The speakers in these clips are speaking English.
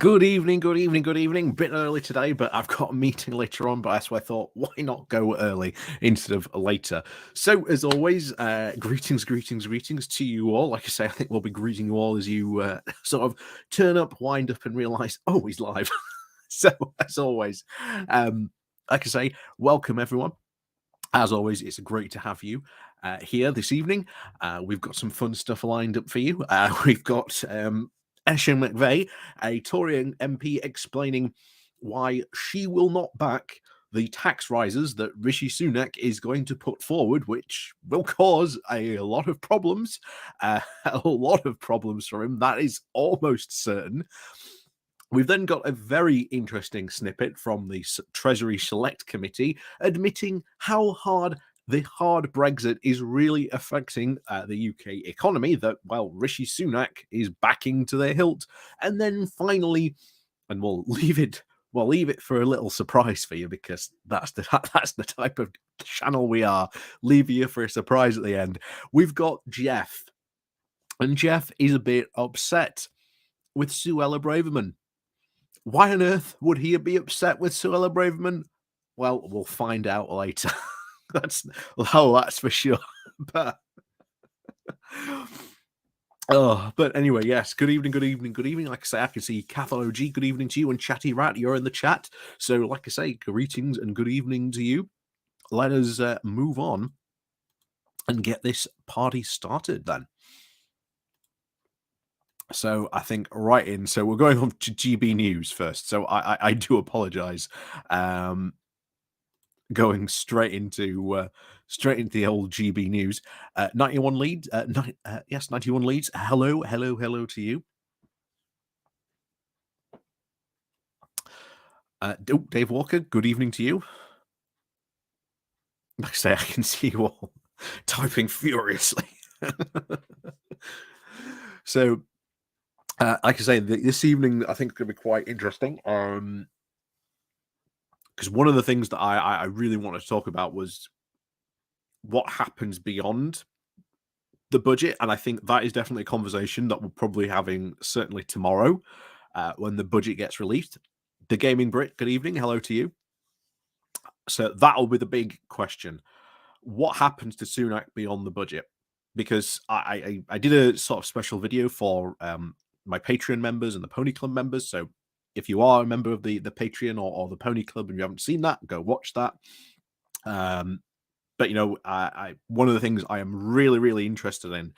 Good evening, good evening, good evening. Bit early today, but I've got a meeting later on. But that's why I thought, why not go early instead of later? So, as always, greetings, greetings, greetings to you all. Like I say, I think we'll be greeting you all as you sort of turn up, wind up, and realize, oh, he's live. So, as always, like I say, welcome everyone. As always, it's great to have you here this evening. We've got some fun stuff lined up for you. We've got Esha McVeigh, a Tory MP, explaining why she will not back the tax rises that Rishi Sunak is going to put forward, which will cause a lot of problems. A lot of problems for him. That is almost certain. We've then got a very interesting snippet from the Treasury Select Committee admitting how hard the hard Brexit is really affecting the UK economy, that, well, Rishi Sunak is backing to the hilt. And then finally, and we'll leave it for a little surprise for you, because that's the type of channel we are. Leave you for a surprise at the end. We've got Jeff, and Jeff is a bit upset with Suella Braverman. Why on earth would he be upset with Suella Braverman? Well, we'll find out later. that's for sure. But but anyway, yes. Good evening, good evening, good evening. Like I say, I can see Cathal OG. Good evening to you, and Chatty Rat, you're in the chat. So, like I say, greetings and good evening to you. Let us move on and get this party started then. So I think right in. So we're going on to GB News first. So I do apologise. Going straight into the old GB News. 91 leads. Yes, 91 leads. Hello to you. Dave Walker. Good evening to you. Like I say, I can see you all typing furiously. So. Like I say, this evening I think it's going to be quite interesting. Because one of the things that I really wanted to talk about was what happens beyond the budget, and I think that is definitely a conversation that we're probably having certainly tomorrow when the budget gets released. The Gaming Brit, good evening, hello to you. So that'll be the big question: what happens to Sunak beyond the budget? Because I did a sort of special video for my Patreon members and the Pony Club members. So if you are a member of the Patreon or the Pony Club and you haven't seen that, go watch that. But, you know, one of the things I am really, really interested in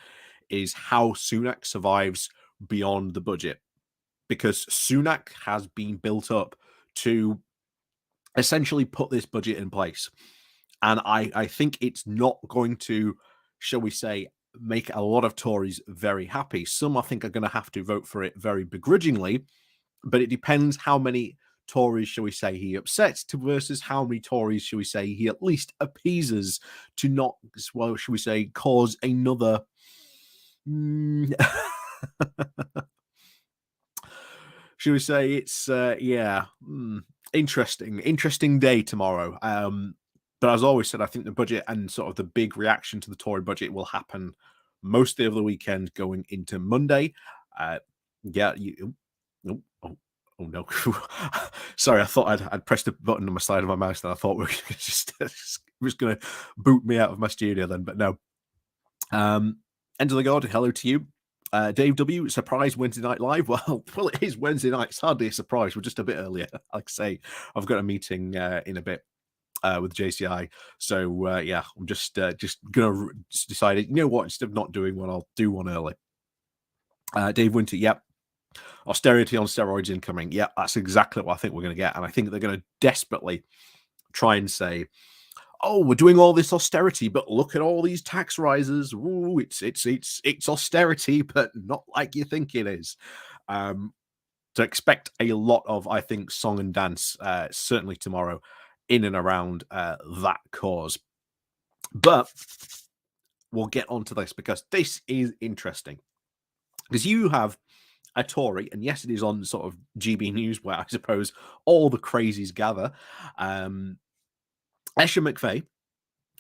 is how Sunak survives beyond the budget. Because Sunak has been built up to essentially put this budget in place. And I think it's not going to, shall we say, make a lot of Tories very happy. Some, I think, are going to have to vote for it very begrudgingly, but it depends how many Tories, shall we say, he upsets to versus how many Tories, shall we say, he at least appeases to not, well, shall we say, cause another shall we say, it's interesting day tomorrow. But as I always said, I think the budget and sort of the big reaction to the Tory budget will happen mostly over the weekend going into Monday. Oh no. Sorry, I thought I'd pressed the button on my side of my mouse and I thought we were just going to boot me out of my studio then, but no. End of the God, hello to you. Dave W, surprise Wednesday Night Live. Well, it is Wednesday night. It's hardly a surprise. We're just a bit earlier. Like I say, I've got a meeting in a bit with JCI. So I'm just gonna decide. You know what? Instead of not doing one, I'll do one early. Dave Winter, yep. Austerity on steroids incoming. Yeah, that's exactly what I think we're going to get, and I think they're going to desperately try and say, "Oh, we're doing all this austerity, but look at all these tax rises. Ooh, it's austerity, but not like you think it is." To expect a lot of, I think, song and dance certainly tomorrow in and around that cause. But we'll get onto this because this is interesting. Because you have a Tory, and yes, it is on sort of GB News where I suppose all the crazies gather. Esha McVeigh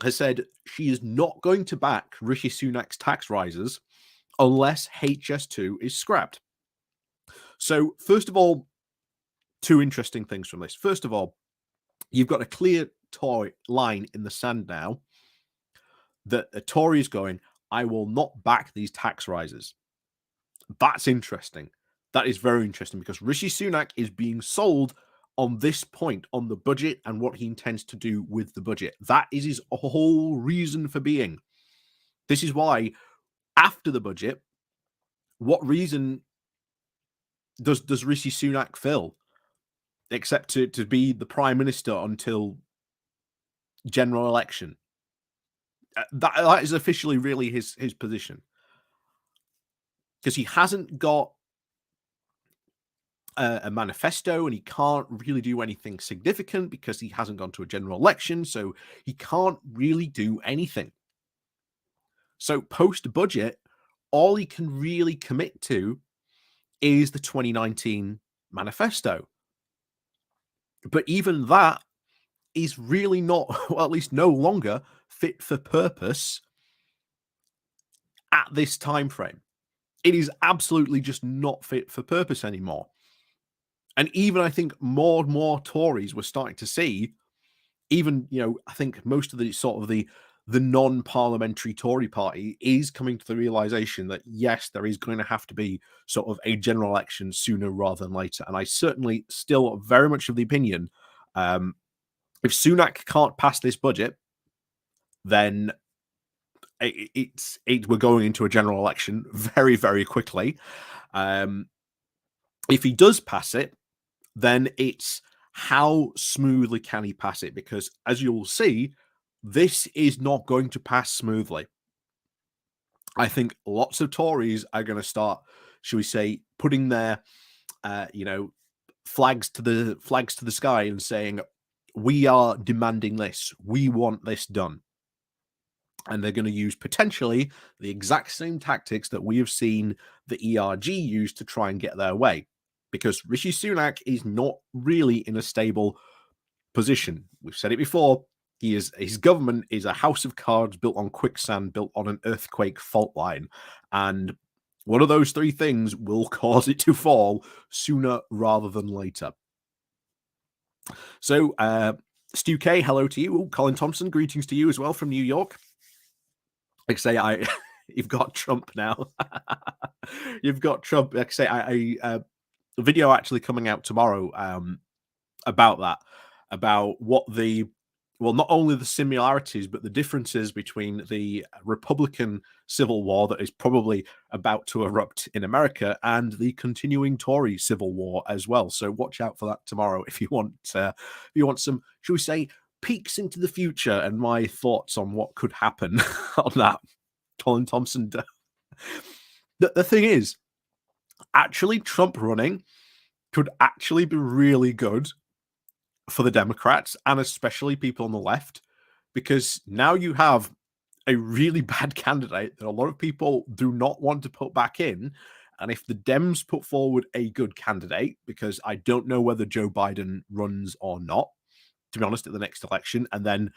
has said she is not going to back Rishi Sunak's tax rises unless HS2 is scrapped. So, first of all, two interesting things from this. First of all, you've got a clear Tory line in the sand now that a Tory is going, I will not back these tax rises. That's interesting. That is very interesting because Rishi Sunak is being sold on this point, on the budget and what he intends to do with the budget. That is his whole reason for being. This is why, after the budget, what reason does Rishi Sunak fill? Except to be the prime minister until general election. That is officially really his position. Because he hasn't got a manifesto and he can't really do anything significant because he hasn't gone to a general election, so he can't really do anything. So post-budget, all he can really commit to is the 2019 manifesto. But even that is really not, well, at least no longer fit for purpose at this time frame. It is absolutely just not fit for purpose anymore. And even I think more and more Tories were starting to see, even, I think most of the sort of the non-parliamentary Tory party is coming to the realization that yes, there is going to have to be sort of a general election sooner rather than later. And I certainly still very much of the opinion, if Sunak can't pass this budget, then we're going into a general election very, very quickly. If he does pass it, then it's how smoothly can he pass it? Because as you'll see, this is not going to pass smoothly. I think lots of Tories are going to start, shall we say, putting their, flags to the sky and saying, "We are demanding this. We want this done." And they're going to use potentially the exact same tactics that we have seen the ERG use to try and get their way. Because Rishi Sunak is not really in a stable position. We've said it before. His government is a house of cards built on quicksand, built on an earthquake fault line. And one of those three things will cause it to fall sooner rather than later. So, Stu K, hello to you. Colin Thompson, greetings to you as well from New York. Like I say, you've got Trump now. You've got Trump. Like I say, a video actually coming out tomorrow about that, about what not only the similarities, but the differences between the Republican Civil War that is probably about to erupt in America and the continuing Tory Civil War as well. So watch out for that tomorrow if you want some, shall we say, peeks into the future and my thoughts on what could happen on that. Colin Thompson. The thing is, actually, Trump running could actually be really good for the Democrats and especially people on the left, because now you have a really bad candidate that a lot of people do not want to put back in. And if the Dems put forward a good candidate, because I don't know whether Joe Biden runs or not, to be honest, at the next election, and then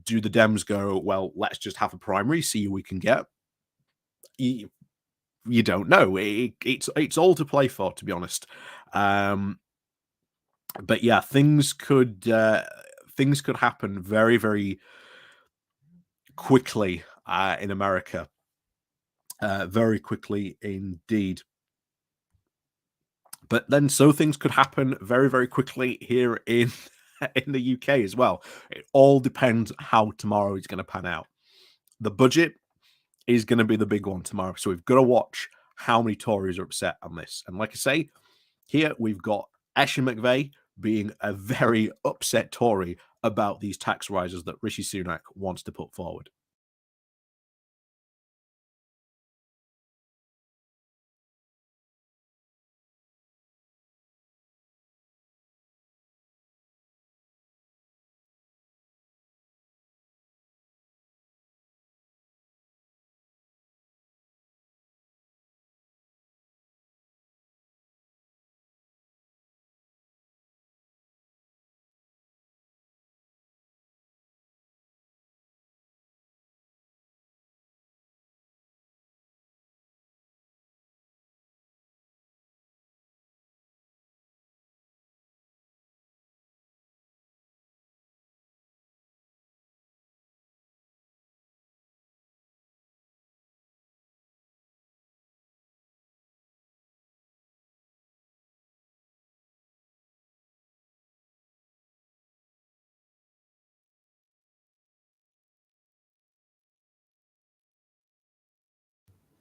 do the Dems go, well, let's just have a primary, see who we can get? You don't know. It's all to play for, to be honest. But yeah, things could happen very, very quickly in America. Very quickly indeed. But then so things could happen very, very quickly here in the UK as well. It all depends how tomorrow is going to pan out. The budget is going to be the big one tomorrow. So we've got to watch how many Tories are upset on this. And like I say, here we've got Eshin McVeigh being a very upset Tory about these tax rises that Rishi Sunak wants to put forward.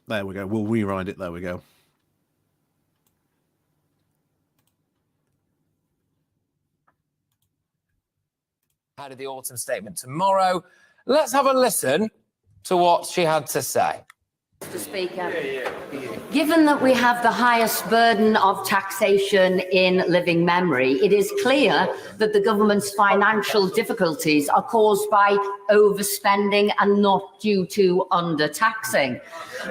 There we go. We'll rewind it. There we go. Out of the autumn statement tomorrow. Let's have a listen to what she had to say. Mr. Speaker, given that we have the highest burden of taxation in living memory, it is clear that the government's financial difficulties are caused by overspending and not due to undertaxing.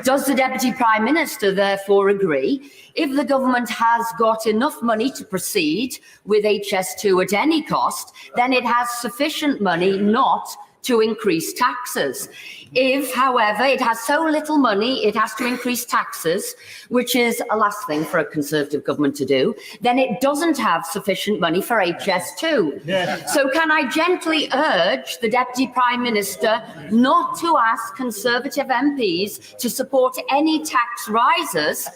Does the Deputy Prime Minister therefore agree, if the government has got enough money to proceed with HS2 at any cost, then it has sufficient money not to increase taxes? If, however, it has so little money, it has to increase taxes, which is a last thing for a Conservative government to do, then it doesn't have sufficient money for HS2. Yeah. So can I gently urge the Deputy Prime Minister not to ask Conservative MPs to support any tax rises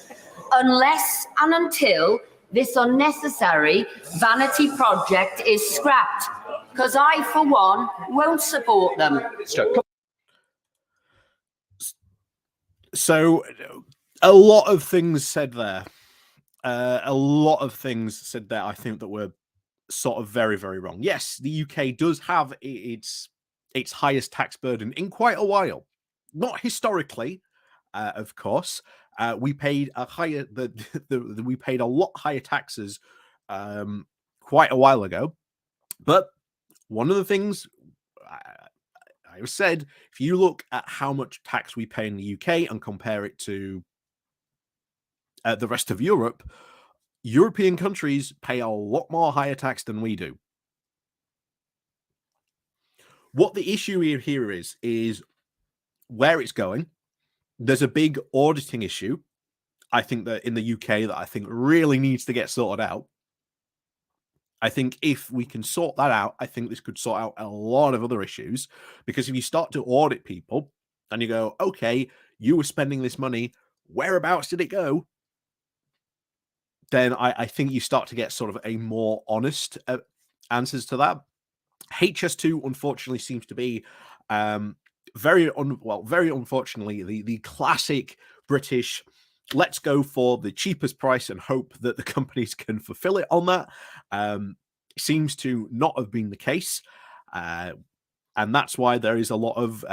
unless and until this unnecessary vanity project is scrapped? Because I, for one, won't support them. So, a lot of things said there. A lot of things said there, I think, that were sort of very, very wrong. Yes, the UK does have its highest tax burden in quite a while. Not historically, of course. We paid a higher we paid a lot higher taxes quite a while ago. But one of the things I said, if you look at how much tax we pay in the UK and compare it to the rest of Europe, European countries pay a lot more higher tax than we do. What the issue here is where it's going. There's a big auditing issue, I think, that in the UK that I think really needs to get sorted out. I think if we can sort that out, I think this could sort out a lot of other issues. Because if you start to audit people and you go, okay, you were spending this money, whereabouts did it go? Then I think you start to get sort of a more honest answers to that. HS2, unfortunately, seems to be very unfortunately, the classic British, let's go for the cheapest price and hope that the companies can fulfill it on that. Seems to not have been the case. And that's why there is a lot of,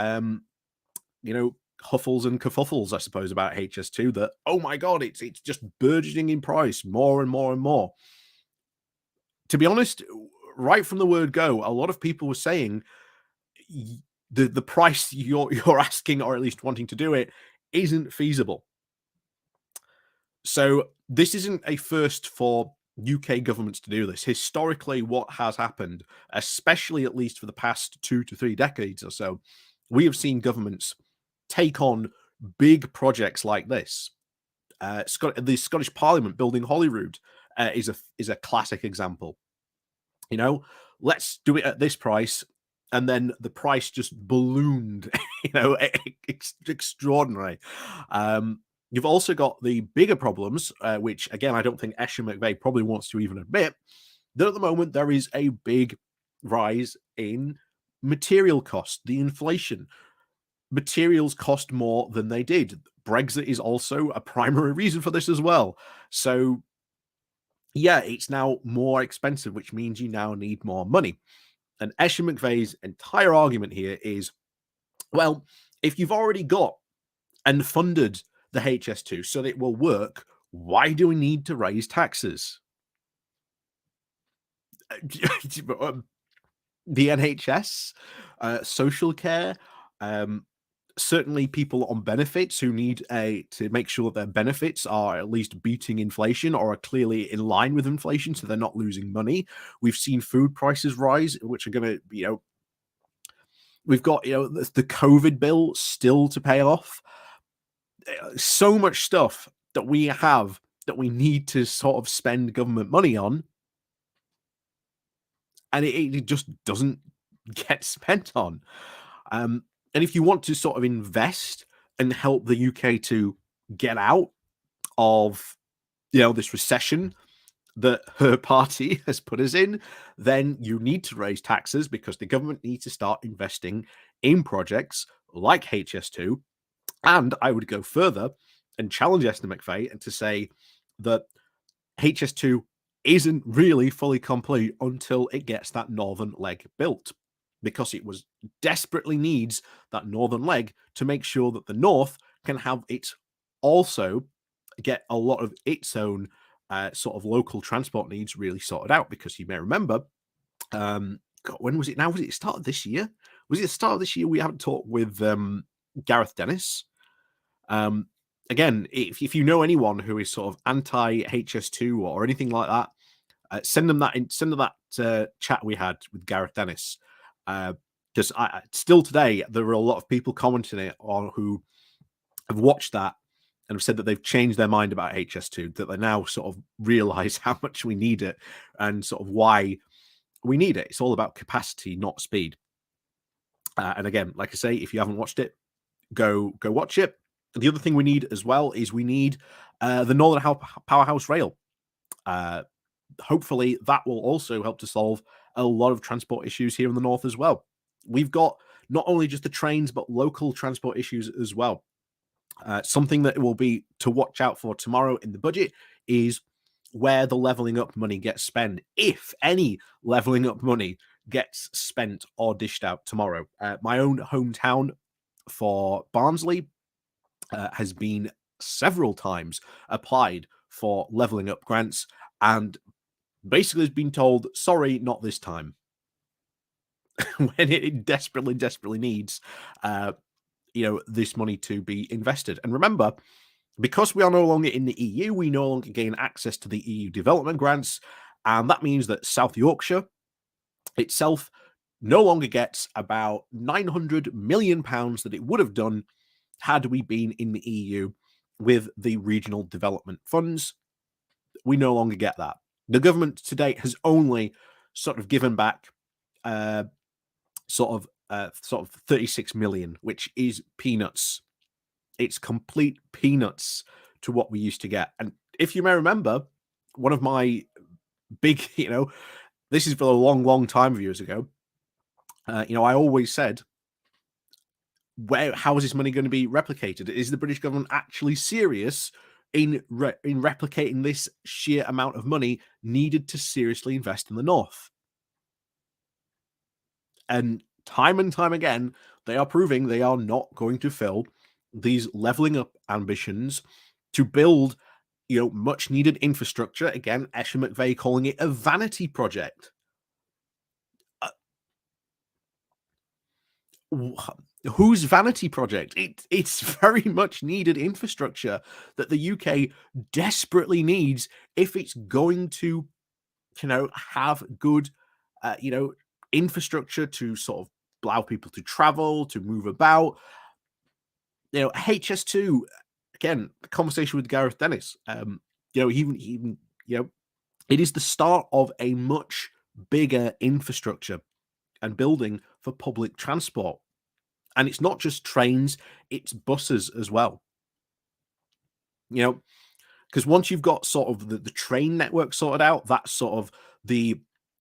huffles and kerfuffles, I suppose, about HS2 that, oh my God, it's just burgeoning in price more and more and more. To be honest, right from the word go, a lot of people were saying the price you're asking, or at least wanting to do it, isn't feasible. So this isn't a first for UK governments to do this. Historically, what has happened, especially at least for the past 2 to 3 decades or so, we have seen governments take on big projects like this. The Scottish Parliament building Holyrood is a classic example. Let's do it at this price, and then the price just ballooned. Extraordinary. You've also got the bigger problems, which, again, I don't think Esher McVeigh probably wants to even admit, that at the moment there is a big rise in material cost, the inflation. Materials cost more than they did. Brexit is also a primary reason for this as well. So, yeah, it's now more expensive, which means you now need more money. And Esher McVeigh's entire argument here is, well, if you've already got and funded the HS2 so that it will work, why do we need to raise taxes? The NHS, social care, certainly people on benefits who need to make sure that their benefits are at least beating inflation or are clearly in line with inflation, so they're not losing money. We've seen food prices rise, which are going to, we've got, the COVID bill still to pay off. So much stuff that we have that we need to sort of spend government money on, and it just doesn't get spent on. And if you want to sort of invest and help the UK to get out of, this recession that her party has put us in, then you need to raise taxes, because the government needs to start investing in projects like HS2 And I would go further and challenge Esther McVey and to say that HS2 isn't really fully complete until it gets that northern leg built, because it was desperately needs that northern leg to make sure that the north can have its also get a lot of its own sort of local transport needs really sorted out. Because you may remember, God, when was it now? Was it the start of this year? Was it the start of this year? We haven't talked with Gareth Dennis. Again, if you know anyone who is sort of anti HS2 or anything like that, send them that chat we had with Gareth Dennis. Because still today there are a lot of people commenting it on who have watched that and have said that they've changed their mind about HS2, that they now sort of realize how much we need it and sort of why we need it. It's all about capacity, not speed. And again, like I say, if you haven't watched it, go watch it. The other thing we need as well is we need the Northern Powerhouse Rail. Hopefully that will also help to solve a lot of transport issues here in the north as well. We've got not only just the trains, but local transport issues as well. Something that will be to watch out for tomorrow in the budget is where the levelling up money gets spent, if any levelling up money gets spent or dished out tomorrow. My own hometown for Barnsley has been several times applied for levelling up grants and basically has been told, sorry, not this time. When it desperately needs this money to be invested. And remember, because we are no longer in the EU, we no longer gain access to the EU development grants, and that means that South Yorkshire itself no longer gets about £900 million that it would have done had we been in the EU with the regional development funds. We no longer get that. The government to date has only sort of given back sort of 36 million, which is peanuts. It's complete peanuts to what we used to get. And if you may remember, one of my big, this is for a long time of years ago. I always said, how is this money going to be replicated? Is the British government actually serious in replicating this sheer amount of money needed to seriously invest in the north? And time again, they are proving they are not going to fill these levelling up ambitions to build, much needed infrastructure. Again, Esher McVey calling it a vanity project. Whose vanity project? It's very much needed infrastructure that the UK desperately needs if it's going to, have good, infrastructure to sort of allow people to travel, to move about. HS2, again, the conversation with Gareth Dennis, even it is the start of a much bigger infrastructure and building for public transport. And it's not just trains, it's buses as well. Because once you've got sort of the train network sorted out, that's sort of the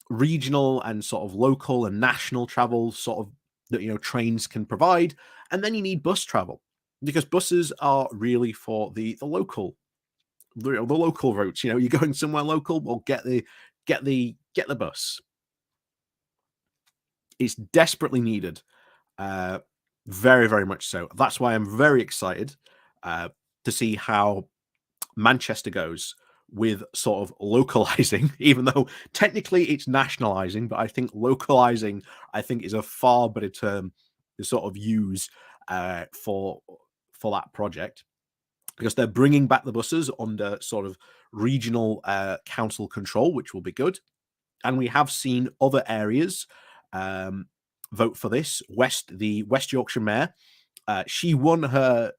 regional and sort of local and national travel sort of that, trains can provide. And then you need bus travel, because buses are really for the local, the local routes. You're going somewhere local, well, get the bus. It's desperately needed. Very, very much so. That's why I'm very excited to see how Manchester goes with sort of localizing, even though technically it's nationalizing, but I think localizing, is a far better term to sort of use for that project, because they're bringing back the buses under sort of regional council control, which will be good. And we have seen other areas vote for this. The West Yorkshire mayor, she won her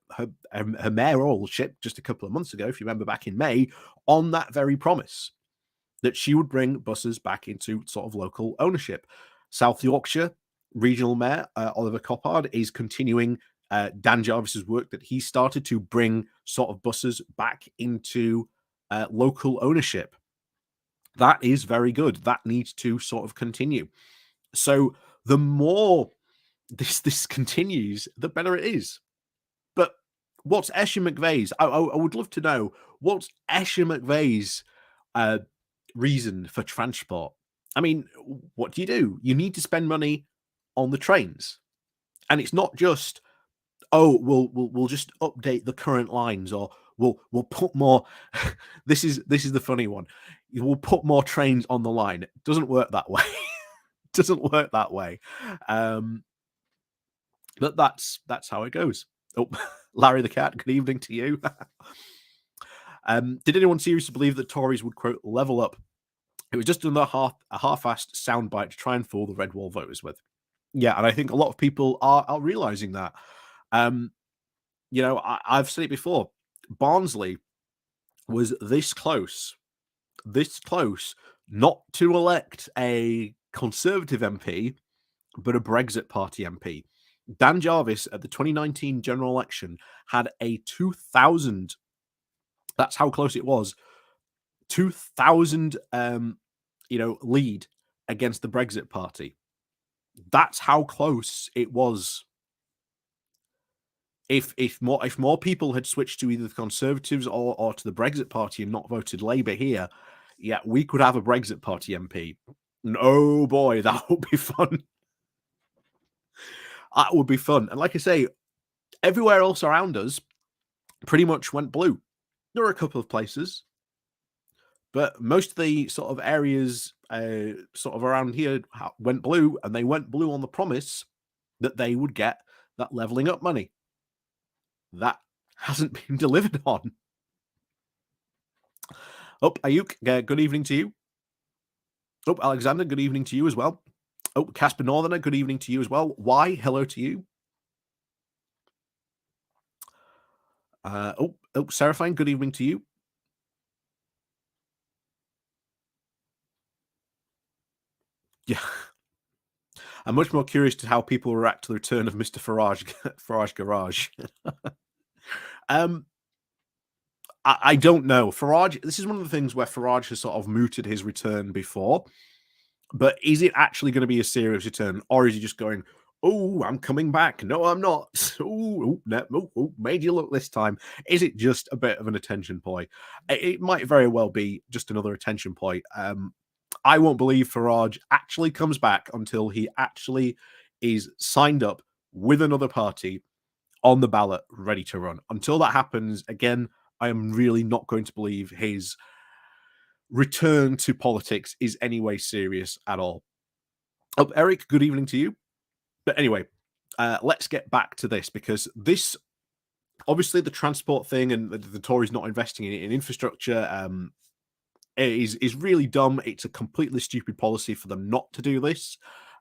mayoralship just a couple of months ago, if you remember, back in May, on that very promise that she would bring buses back into sort of local ownership. South Yorkshire regional mayor Oliver Coppard is continuing Dan Jarvis's work that he started to bring sort of buses back into local ownership. That is very good. That needs to sort of continue. So the more this continues, the better it is. But what's Esher McVeigh's? I would love to know what's Esher McVeigh's reason for transport. I mean, what do? You need to spend money on the trains, and it's not just we'll just update the current lines, or we'll put more. this is the funny one. We'll put more trains on the line. It doesn't work that way. Doesn't work that way. But that's how it goes. Oh, Larry the cat. Good evening to you. Did anyone seriously believe that Tories would quote level up? It was just another half-assed soundbite to try and fool the red wall voters with. Yeah, and I think a lot of people are realizing that. I've said it before. Barnsley was this close not to elect a Conservative MP, but a Brexit Party MP. Dan Jarvis at the 2019 general election had a 2,000. That's how close it was. 2,000, lead against the Brexit Party. That's how close it was. If more people had switched to either the Conservatives or to the Brexit Party and not voted Labour here, yeah, we could have a Brexit Party MP. And oh boy, that would be fun. That would be fun. And like I say, everywhere else around us pretty much went blue. There were a couple of places, but most of the sort of areas sort of around here went blue, and they went blue on the promise that they would get that levelling up money. That hasn't been delivered on. Oh, Ayuk, good evening to you. Oh, Alexander, good evening to you as well. Oh, Casper Northerner, good evening to you as well. Why? Hello to you. Seraphine, good evening to you. Yeah. I'm much more curious to how people react to the return of Mr. Farage Garage. I don't know. Farage, this is one of the things where Farage has sort of mooted his return before. But is it actually going to be a serious return? Or is he just going, oh, I'm coming back. No, I'm not. Oh, made you look this time. Is it just a bit of an attention point? It might very well be just another attention point. I won't believe Farage actually comes back until he actually is signed up with another party on the ballot, ready to run. Until that happens, again, I am really not going to believe his return to politics is anyway serious at all. Oh, Eric, good evening to you. But anyway, let's get back to this, because this, obviously, the transport thing and the Tories not investing in infrastructure is really dumb. It's a completely stupid policy for them not to do this,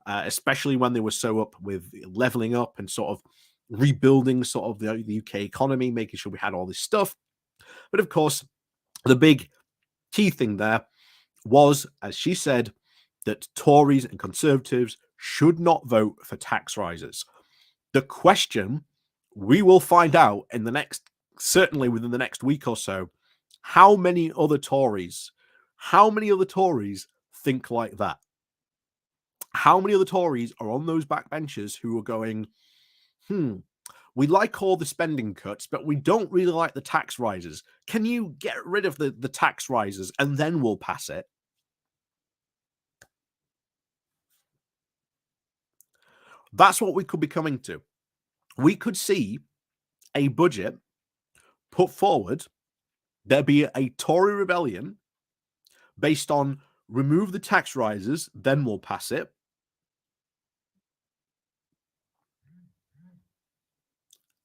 especially when they were so up with leveling up and sort of rebuilding sort of the UK economy, making sure we had all this stuff. But of course, the big key thing there was, as she said, that Tories and Conservatives should not vote for tax rises. The question we will find out certainly within the next week or so, how many other Tories think like that? How many other Tories are on those backbenchers who are going, we like all the spending cuts, but we don't really like the tax rises. Can you get rid of the tax rises and then we'll pass it? That's what we could be coming to. We could see a budget put forward. There be a Tory rebellion based on remove the tax rises, then we'll pass it.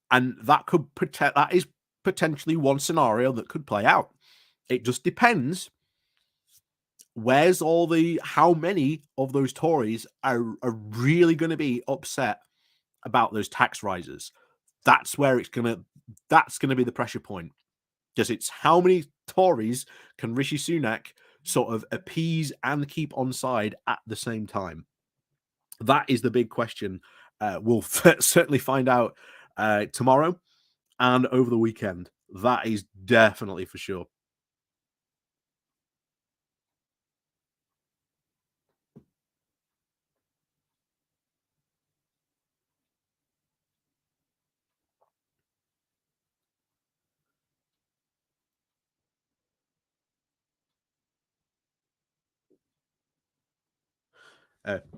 And that is potentially one scenario that could play out. It just depends. How many of those Tories are really going to be upset about those tax rises? That's where that's going to be the pressure point. Because it's how many Tories can Rishi Sunak sort of appease and keep on side at the same time? That is the big question. We'll certainly find out tomorrow and over the weekend. That is definitely for sure.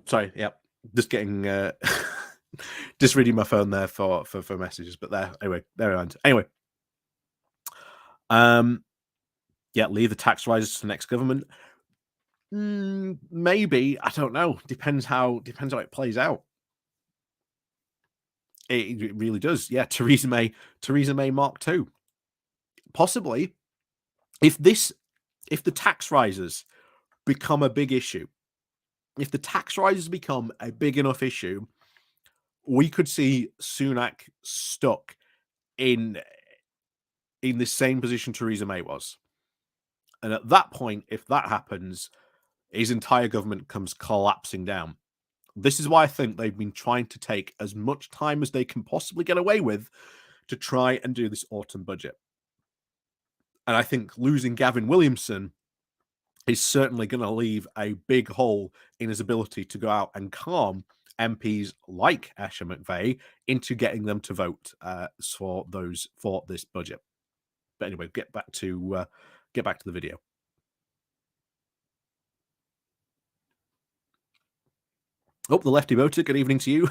Sorry, yeah, just getting just reading my phone there for messages, but anyway, there I am. Anyway, yeah, leave the tax rises to the next government. Maybe, I don't know. Depends how it plays out. It really does. Yeah, Theresa May Mark II. Possibly, if the tax rises become a big issue, if the tax rises become a big enough issue, we could see Sunak stuck in the same position Theresa May was. And at that point, if that happens, his entire government comes collapsing down. This is why I think they've been trying to take as much time as they can possibly get away with to try and do this autumn budget. And I think losing Gavin Williamson is certainly going to leave a big hole in his ability to go out and calm MPs like Asha McVeigh into getting them to vote for this budget. But anyway, get back to the video. Oh, the lefty voter. Good evening to you.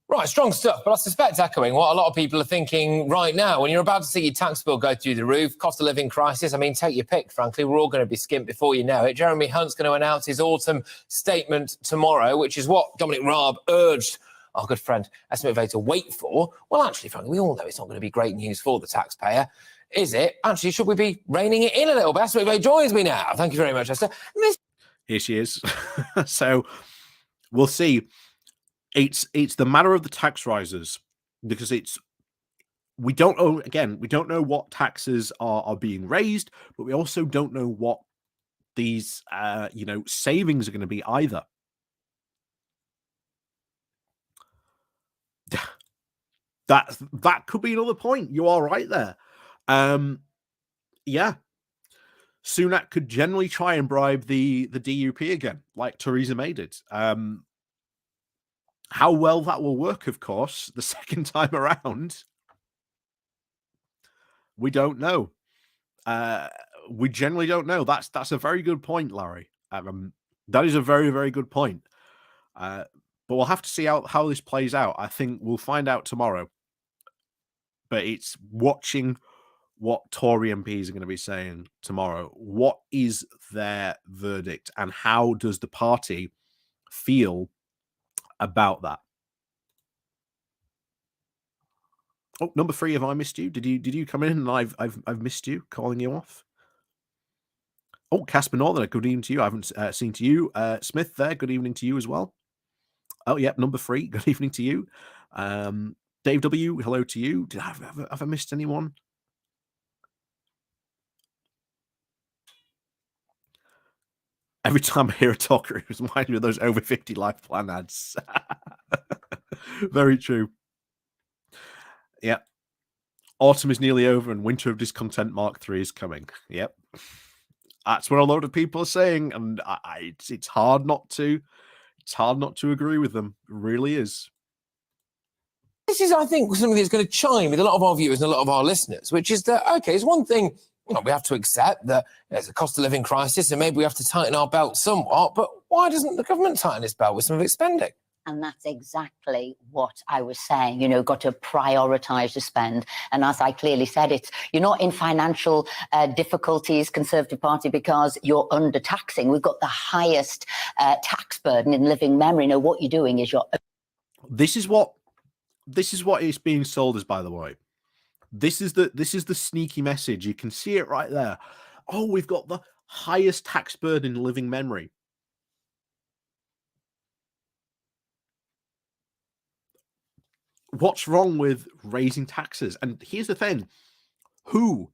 Right, strong stuff. But I suspect echoing what a lot of people are thinking right now. When you're about to see your tax bill go through the roof, cost of living crisis, I mean, take your pick, frankly. We're all going to be skint before you know it. Jeremy Hunt's going to announce his autumn statement tomorrow, which is what Dominic Raab urged our good friend Asha McVeigh to wait for. Well, actually, frankly, we all know it's not going to be great news for the taxpayer, is it? Actually, should we be reining it in a little bit? Asha McVeigh joins me now. Thank you very much, Esther. Here she is. So we'll see. It's the matter of the tax rises, because we don't know what taxes are being raised, but we also don't know what these savings are going to be either. That could be another point. You are right there. Yeah. Sunak could generally try and bribe the DUP again, like Theresa May did. How well that will work, of course, the second time around, we don't know. We generally don't know. That's a very good point, Larry. That is a very, very good point. But we'll have to see how this plays out. I think we'll find out tomorrow. But it's watching what Tory MPs are going to be saying tomorrow. What is their verdict, and how does the party feel about that? Oh, number 3, have I missed you? Did you come in and I've missed you, calling you off? Oh, Casper Northerner, good evening to you. I haven't seen to you. Smith there, good evening to you as well. Oh, yep, number 3, good evening to you. Dave W, hello to you. Did I have I missed anyone? Every time I hear a talker, it reminds me of those over 50 life plan ads. Very true. Yeah. Autumn is nearly over and winter of discontent Mark III is coming. Yep. That's what a lot of people are saying, and it's hard not to agree with them. It really is. This is, I think, something that's going to chime with a lot of our viewers and a lot of our listeners, which is that, okay, it's one thing, we have to accept that there's a cost of living crisis and maybe we have to tighten our belt somewhat, but why doesn't the government tighten its belt with some of its spending? And that's exactly what I was saying, got to prioritise the spend. And as I clearly said, you're not in financial difficulties, Conservative Party, because you're undertaxing. We've got the highest tax burden in living memory. What you're doing is This is what it's being sold as, by the way. This is the sneaky message. You can see it right there. Oh, we've got the highest tax burden in living memory. What's wrong with raising taxes? And here's the thing. Who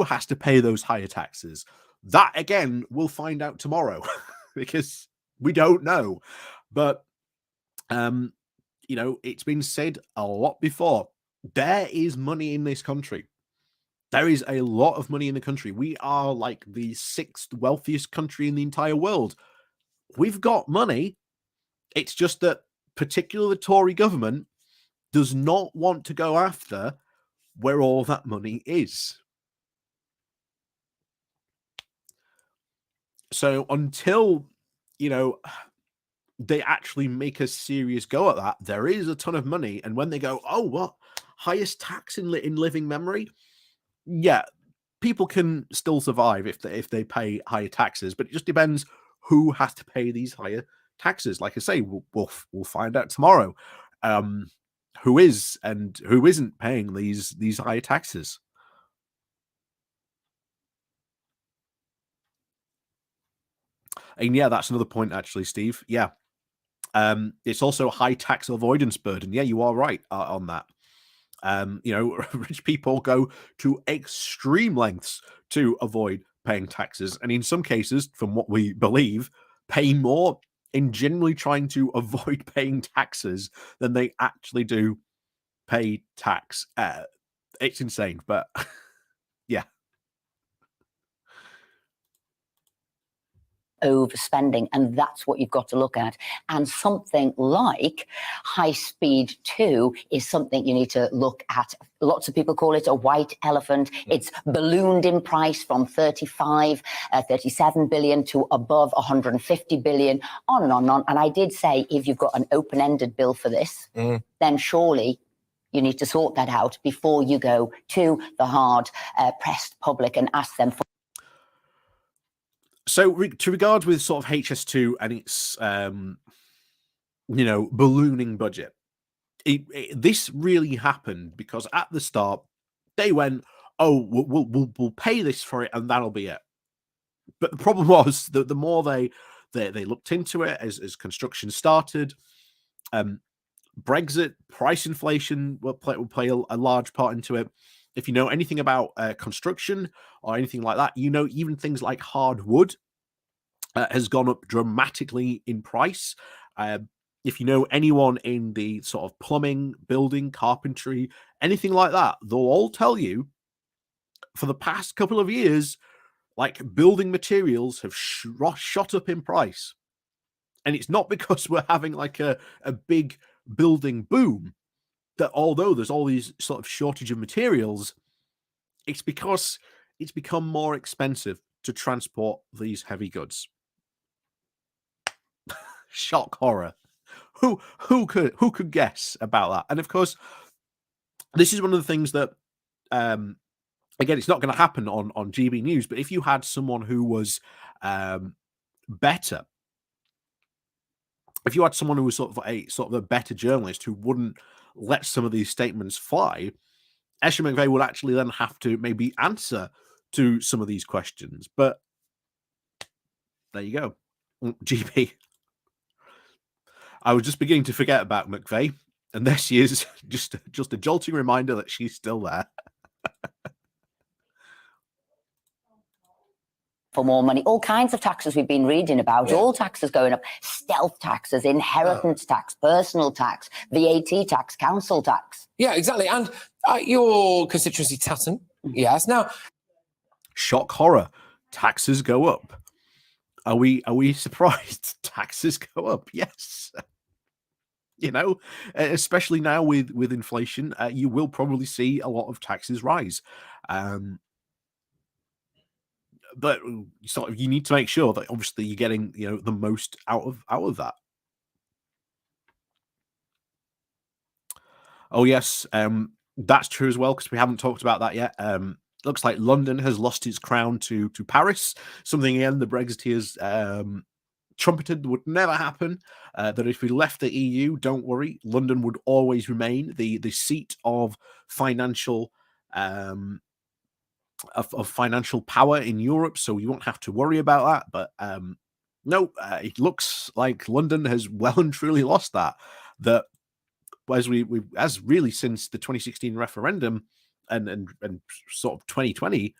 has to pay those higher taxes? That, again, we'll find out tomorrow because we don't know. But, it's been said a lot before. There is money in this country. There is a lot of money in the country. We are like the 6th wealthiest country in the entire world. We've got money. It's just that particularly the Tory government does not want to go after where all that money is. So until, they actually make a serious go at that, there is a ton of money. And when they go, oh, what? Highest tax in living memory? Yeah, people can still survive if they pay higher taxes, but it just depends who has to pay these higher taxes. Like I say, we'll find out tomorrow who is and who isn't paying these higher taxes. And yeah, that's another point actually, Steve. Yeah, it's also a high tax avoidance burden. Yeah, you are right on that. Rich people go to extreme lengths to avoid paying taxes, and in some cases, from what we believe, pay more in generally trying to avoid paying taxes than they actually do pay tax. It's insane, but yeah. Overspending, and that's what you've got to look at. And something like high speed 2 is something you need to look at. Lots of people call it a white elephant. It's ballooned in price from 37 billion to above 150 billion, on and on and on. And I did say, if you've got an open-ended bill for this, then surely you need to sort that out before you go to the hard pressed public and ask them for. So to regard with sort of HS2 and its, ballooning budget, this really happened because at the start they went, "Oh, we'll pay this for it, and that'll be it." But the problem was that the more they looked into it as construction started, Brexit, price inflation will play a large part into it. If you know anything about construction or anything like that, even things like hardwood has gone up dramatically in price. If you know anyone in the sort of plumbing, building, carpentry, anything like that, they'll all tell you for the past couple of years, like building materials have shot up in price. And it's not because we're having like a big building boom, that although there's all these sort of shortage of materials, it's because it's become more expensive to transport these heavy goods. Shock horror. Who could guess about that? And of course, this is one of the things that again, it's not going to happen on GB News, but if you had someone who was better, if you had someone who was sort of a better journalist who wouldn't let some of these statements fly, Escher McVeigh would actually then have to maybe answer to some of these questions. But there you go. GB. I was just beginning to forget about McVeigh, and there she is, just a jolting reminder that she's still there. For more money, all kinds of taxes we've been reading about, all taxes going up, stealth taxes, inheritance tax, personal tax, VAT tax, council tax. Yeah, exactly. And your constituency, Tatton, yes. Now, shock horror, taxes go up. Are we surprised? Taxes go up? Yes. Especially now with inflation, you will probably see a lot of taxes rise. But sort of you need to make sure that obviously you're getting the most out of that. Oh yes, that's true as well, because we haven't talked about that yet. Looks like London has lost its crown to Paris, something again the Brexiteers trumpeted would never happen. That if we left the EU, don't worry, London would always remain the seat of financial of financial power in Europe, so you won't have to worry about that. But no, it looks like London has well and truly lost that. That as really since the 2016 referendum and sort of 2020,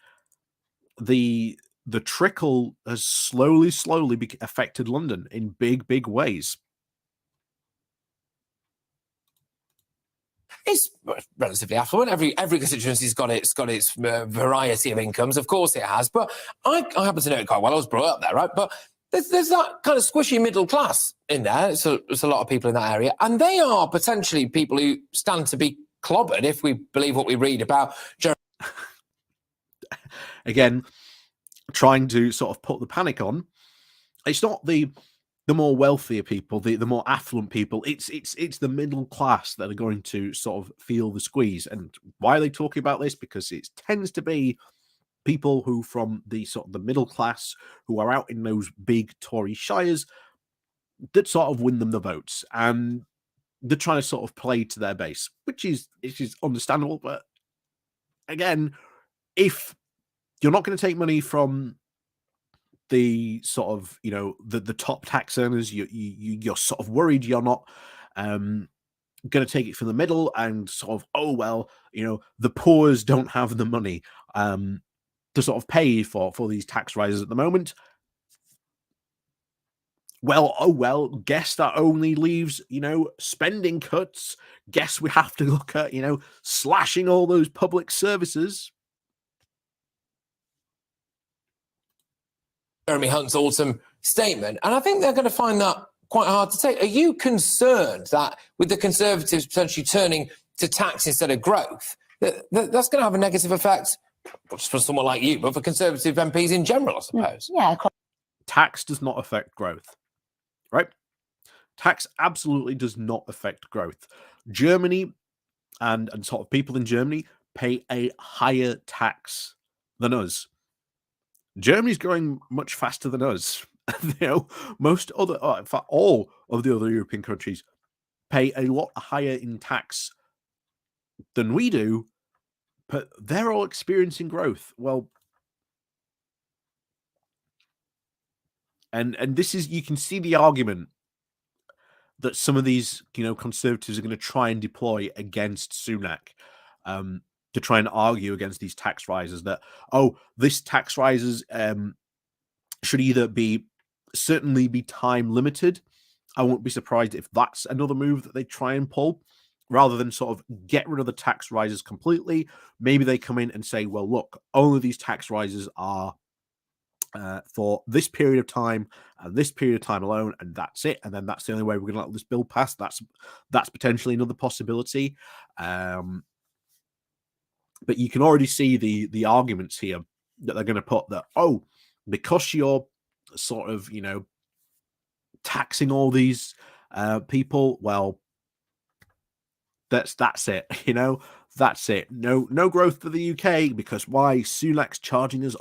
the trickle has slowly affected London in big ways. It's relatively affluent. Every constituency's got its variety of incomes. Of course it has. But I happen to know it quite well. I was brought up there, right? But there's that kind of squishy middle class in there. So there's a lot of people in that area. And they are potentially people who stand to be clobbered if we believe what we read about. Again, trying to sort of put the panic on. it's not the more wealthier people, the more affluent people. It's the middle class that are going to sort of feel the squeeze. And why are they talking about this? Because it tends to be people who from the sort of the middle class who are out in those big Tory shires that sort of win them the votes, and they're trying to sort of play to their base, which is understandable. But again, if you're not going to take money from the sort of the top tax earners, you're sort of worried you're not going to take it from the middle and sort of, oh well, the poors don't have the money to sort of pay for these tax rises at the moment. Well, oh well, guess that only leaves, spending cuts. Guess we have to look at, slashing all those public services. Jeremy Hunt's autumn statement. And I think they're going to find that quite hard to take. Are you concerned that with the Conservatives potentially turning to tax instead of growth, that's going to have a negative effect, not just for someone like you, but for Conservative MPs in general, I suppose? Yeah. Tax does not affect growth, right? Tax absolutely does not affect growth. Germany and sort of people in Germany pay a higher tax than us. Germany's growing much faster than us. Most other, in fact, all of the other European countries pay a lot higher in tax than we do, but they're all experiencing growth. Well, and this is, you can see the argument that some of these, Conservatives are going to try and deploy against Sunak, to try and argue against these tax rises, that, oh, this tax rises should either certainly be time limited. I won't be surprised if that's another move that they try and pull, rather than sort of get rid of the tax rises completely. Maybe they come in and say, well, look, only these tax rises are for this period of time and this period of time alone, and that's it. And then that's the only way we're going to let this bill pass. That's potentially another possibility. But you can already see the arguments here that they're going to put that, oh, because you're sort of, taxing all these people, well, that's it, that's it. No growth for the UK, because why? Sunak's charging us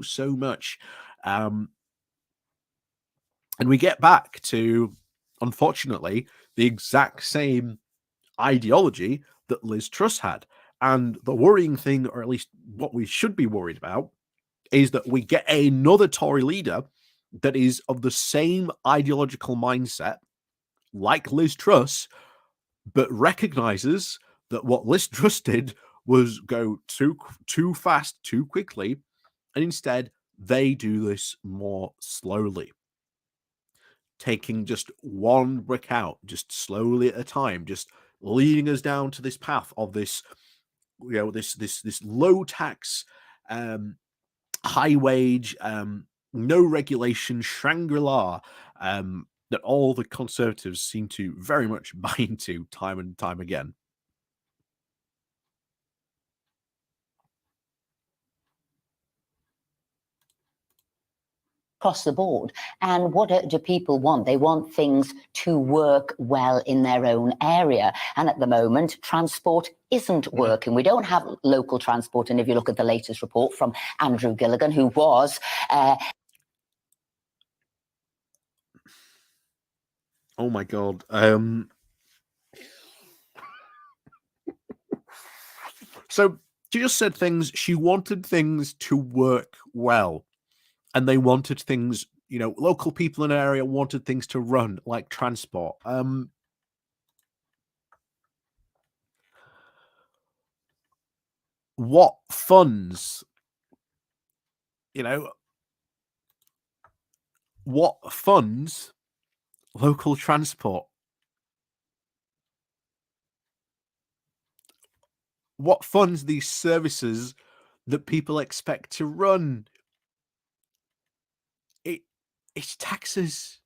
so much. And we get back to, unfortunately, the exact same ideology that Liz Truss had. And the worrying thing, or at least what we should be worried about, is that we get another Tory leader that is of the same ideological mindset like Liz Truss, but recognizes that what Liz Truss did was go too fast, too quickly, and instead they do this more slowly, taking just one brick out, just slowly at a time, just leading us down to this path of this, this low tax, high wage, no regulation Shangri-La, that all the Conservatives seem to very much buy into time and time again. Across the board. And what do people want? They want things to work well in their own area. And at the moment, transport isn't working. We don't have local transport. And if you look at the latest report from Andrew Gilligan, who was... Oh my God. So she just said she wanted things to work well. And they wanted things, local people in an area wanted things to run, like transport. What funds, what funds local transport? What funds these services that people expect to run? It's taxes.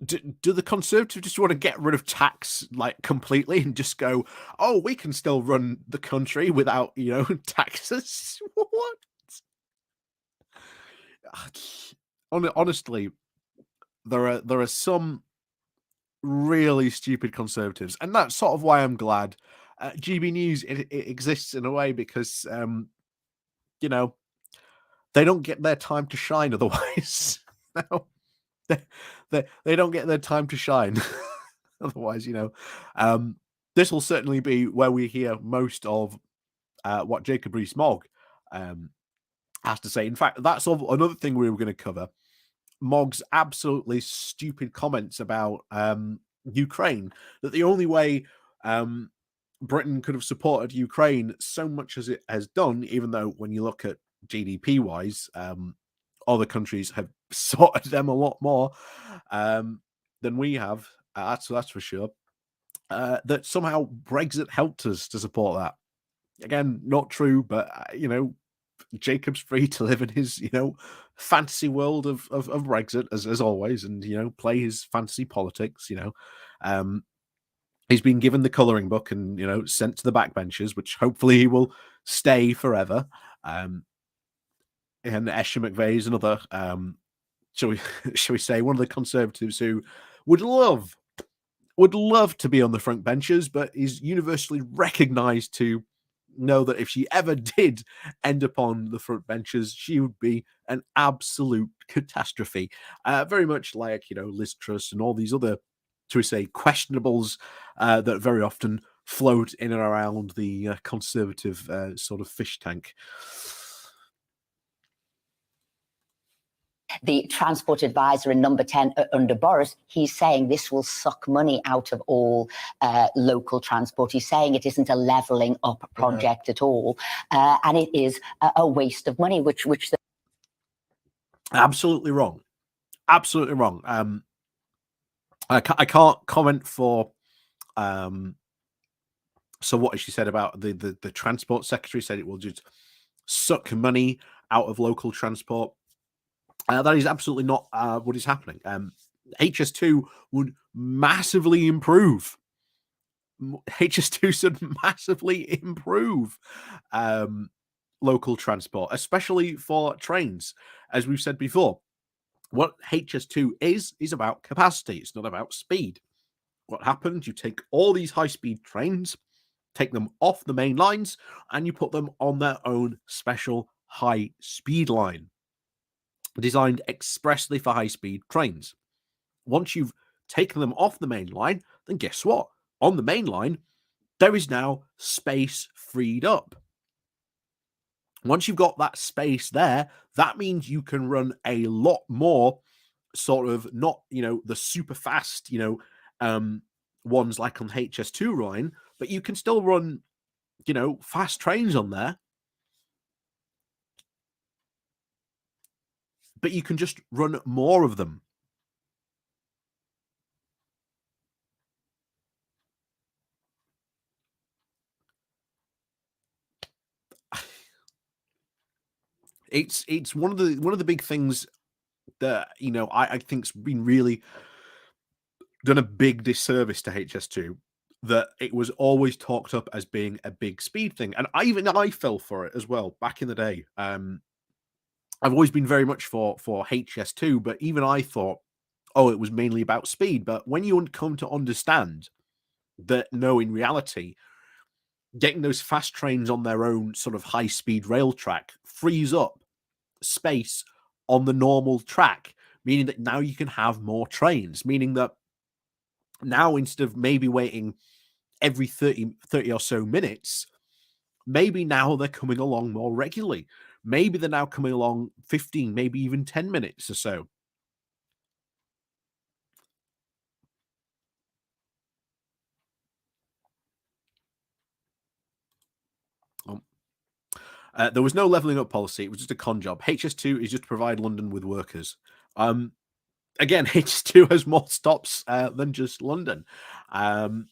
do the Conservatives just want to get rid of tax like completely and just go, oh, we can still run the country without, taxes? What? Honestly, there are some really stupid Conservatives, and that's sort of why I'm glad GB News it exists in a way, because they don't get their time to shine otherwise. They don't get their time to shine otherwise. This will certainly be where we hear most of what Jacob Rees-Mogg has to say. In fact, that's another thing we were going to cover. Mogg's absolutely stupid comments about Ukraine, that the only way Britain could have supported Ukraine so much as it has done, even though when you look at GDP-wise, other countries have supported them a lot more than we have. That's for sure. That somehow Brexit helped us to support that. Again, not true, but Jacob's free to live in his, fantasy world of Brexit as always, and play his fantasy politics. He's been given the colouring book and sent to the backbenchers, which hopefully he will stay forever. And Esher McVeigh is another, shall we say, one of the Conservatives who would love to be on the front benches, but is universally recognised to know that if she ever did end up on the front benches, she would be an absolute catastrophe. Very much like, Liz Truss and all these other, shall we say, questionables that very often float in and around the Conservative sort of fish tank. The transport advisor in number 10 under Boris, he's saying this will suck money out of all local transport. He's saying it isn't a levelling up project at all, and it is a waste of money, which absolutely wrong. Absolutely wrong. I can't comment for so what she said about the transport secretary. Said it will just suck money out of local transport. That is absolutely not what is happening. HS2 would massively improve. HS2 should massively improve local transport, especially for trains. As we've said before, what HS2 is about capacity. It's not about speed. What happens? You take all these high-speed trains, take them off the main lines, and you put them on their own special high-speed line, designed expressly for high-speed trains. Once you've taken them off the main line, then guess what? On the main line, there is now space freed up. Once you've got that space there, that means you can run a lot more sort of not, the super fast, ones like on HS2 line, but you can still run, fast trains on there. But you can just run more of them. It's one of the big things that I think's been really done a big disservice to HS2, that it was always talked up as being a big speed thing, and I fell for it as well back in the day. I've always been very much for HS2, but even I thought, it was mainly about speed. But when you come to understand that, no, in reality, getting those fast trains on their own sort of high-speed rail track frees up space on the normal track, meaning that now you can have more trains, meaning that now instead of maybe waiting every 30 or so minutes, maybe now they're coming along more regularly. Maybe they're now coming along 15, maybe even 10 minutes or so. There was no levelling up policy. It was just a con job. HS2 is just to provide London with workers. Again, HS2 has more stops than just London. And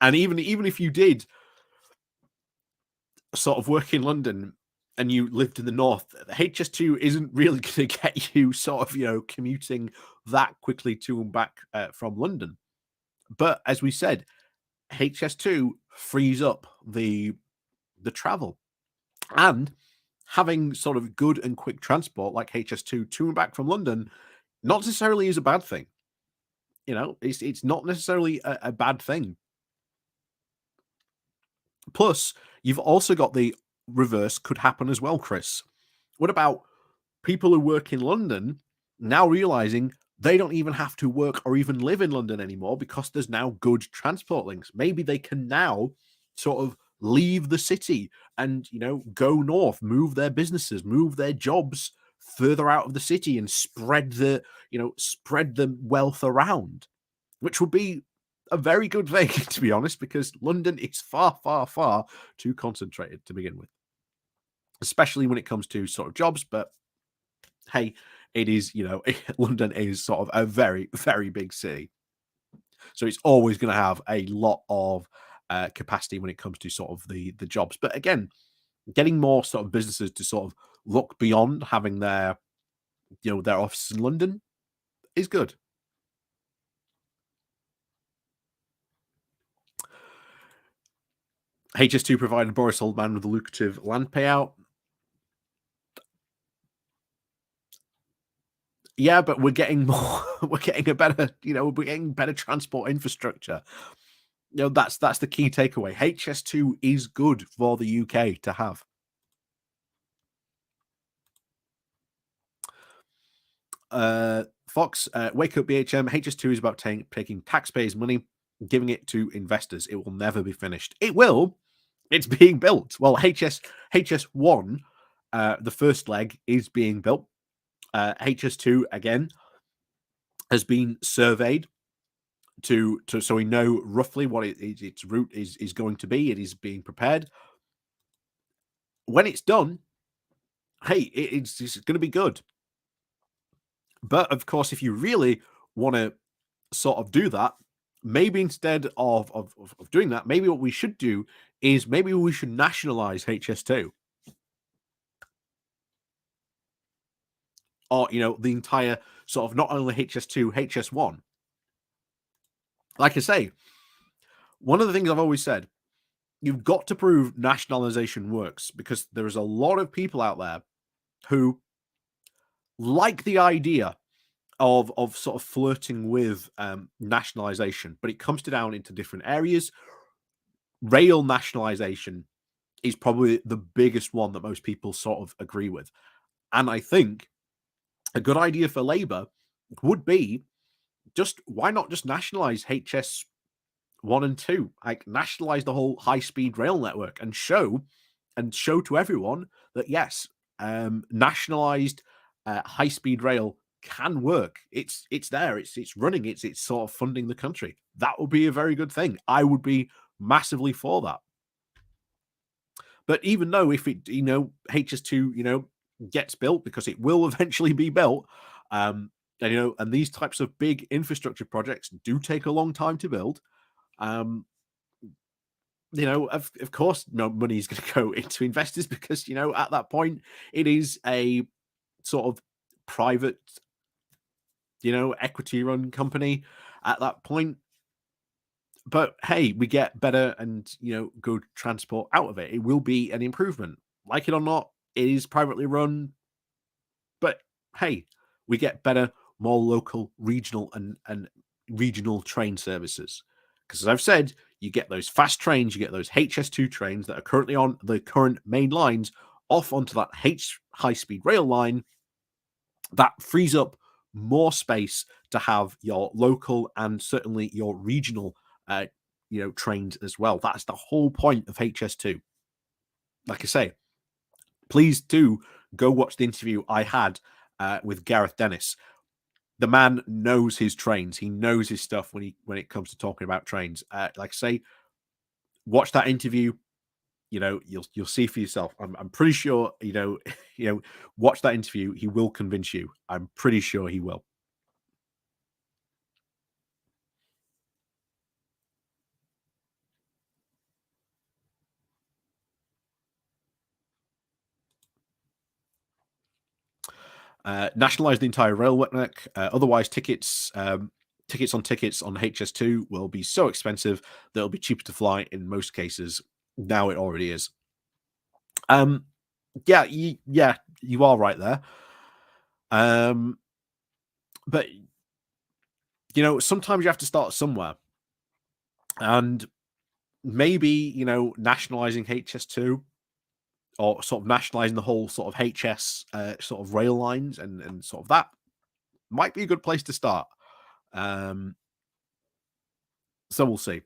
even if you did sort of work in London, and you lived in the north, HS2 isn't really going to get you sort of, commuting that quickly to and back from London. But as we said, HS2 frees up the travel, and having sort of good and quick transport like HS2 to and back from London not necessarily is a bad thing. It's not necessarily a bad thing. Plus, you've also got the reverse could happen as well, Chris. What about people who work in London now realizing they don't even have to work or even live in London anymore because there's now good transport links? Maybe they can now sort of leave the city and, go north, move their businesses, move their jobs further out of the city and spread the wealth around, which would be a very good thing, to be honest, because London is far, far, far too concentrated to begin with, especially when it comes to sort of jobs. But hey, it is, London is sort of a very, very big city. So it's always going to have a lot of capacity when it comes to sort of the jobs. But again, getting more sort of businesses to sort of look beyond having their offices in London is good. HS2 provided Boris Oldman with a lucrative land payout. Yeah, but we're getting more. We're getting a better, we're getting better transport infrastructure. That's the key takeaway. HS2 is good for the UK to have. Fox, wake up BHM. HS2 is about taking taxpayers' money, giving it to investors. It will never be finished. It will. It's being built. Well, HS1, the first leg is being built. HS2 again has been surveyed to so we know roughly what its route is going to be. It is being prepared. When it's done, hey, it's going to be good. But of course, if you really want to sort of do that, maybe instead of doing that, maybe what we should do is maybe we should nationalize HS2. Or, the entire sort of not only HS2, HS1. Like I say, one of the things I've always said, you've got to prove nationalization works, because there's a lot of people out there who like the idea of sort of flirting with nationalization, but it comes down into different areas. Rail nationalization is probably the biggest one that most people sort of agree with. And I think a good idea for Labour would be why not just nationalize HS1 and 2, like nationalize the whole high-speed rail network and show to everyone that yes, nationalized high-speed rail can work. It's there. It's running. It's sort of funding the country. That would be a very good thing. I would be massively for that. But even though if it, HS2, gets built, because it will eventually be built, and these types of big infrastructure projects do take a long time to build. Of course, money is going to go into investors because, at that point, it is a sort of private, equity run company at that point. But hey, we get better and, good transport out of it. It will be an improvement. Like it or not, it is privately run. But hey, we get better, more local, regional and regional train services. Because as I've said, you get those fast trains, you get those HS2 trains that are currently on the current main lines off onto that high-speed rail line. That frees up more space to have your local and certainly your regional trains as well. That's the whole point of HS2. Like I say, please do go watch the interview I had with Gareth Dennis. The man knows his trains. He knows his stuff when it comes to talking about trains. Like I say, watch that interview. You'll see for yourself. I'm pretty sure. Watch that interview. He will convince you. I'm pretty sure he will. nationalise the entire rail network. Otherwise, tickets on HS2 will be so expensive that it'll be cheaper to fly in most cases. Now it already is. Yeah, you are right there. But you know, sometimes you have to start somewhere, and maybe nationalising HS2 or sort of nationalising the whole sort of HS sort of rail lines and sort of that might be a good place to start. So we'll see.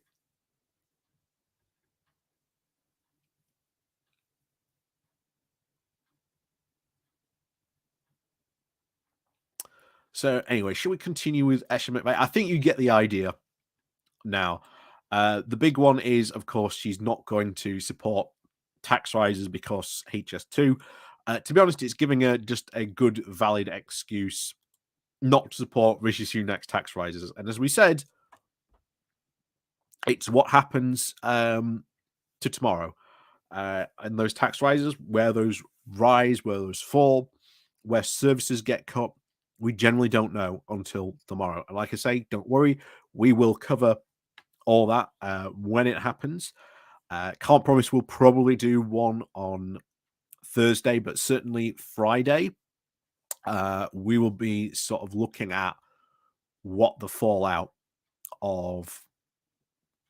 So anyway, should we continue with Esha McVeigh? I think you get the idea now. The big one is, of course, she's not going to support tax rises because HS2. To be honest, it's giving her just a good, valid excuse not to support Rishi Sunak's tax rises. And as we said, it's what happens to tomorrow. And those tax rises, where those rise, where those fall, where services get cut, we generally don't know until tomorrow. And like I say, don't worry, we will cover all that when it happens. Can't promise we'll probably do one on Thursday, but certainly Friday. We will be sort of looking at what the fallout of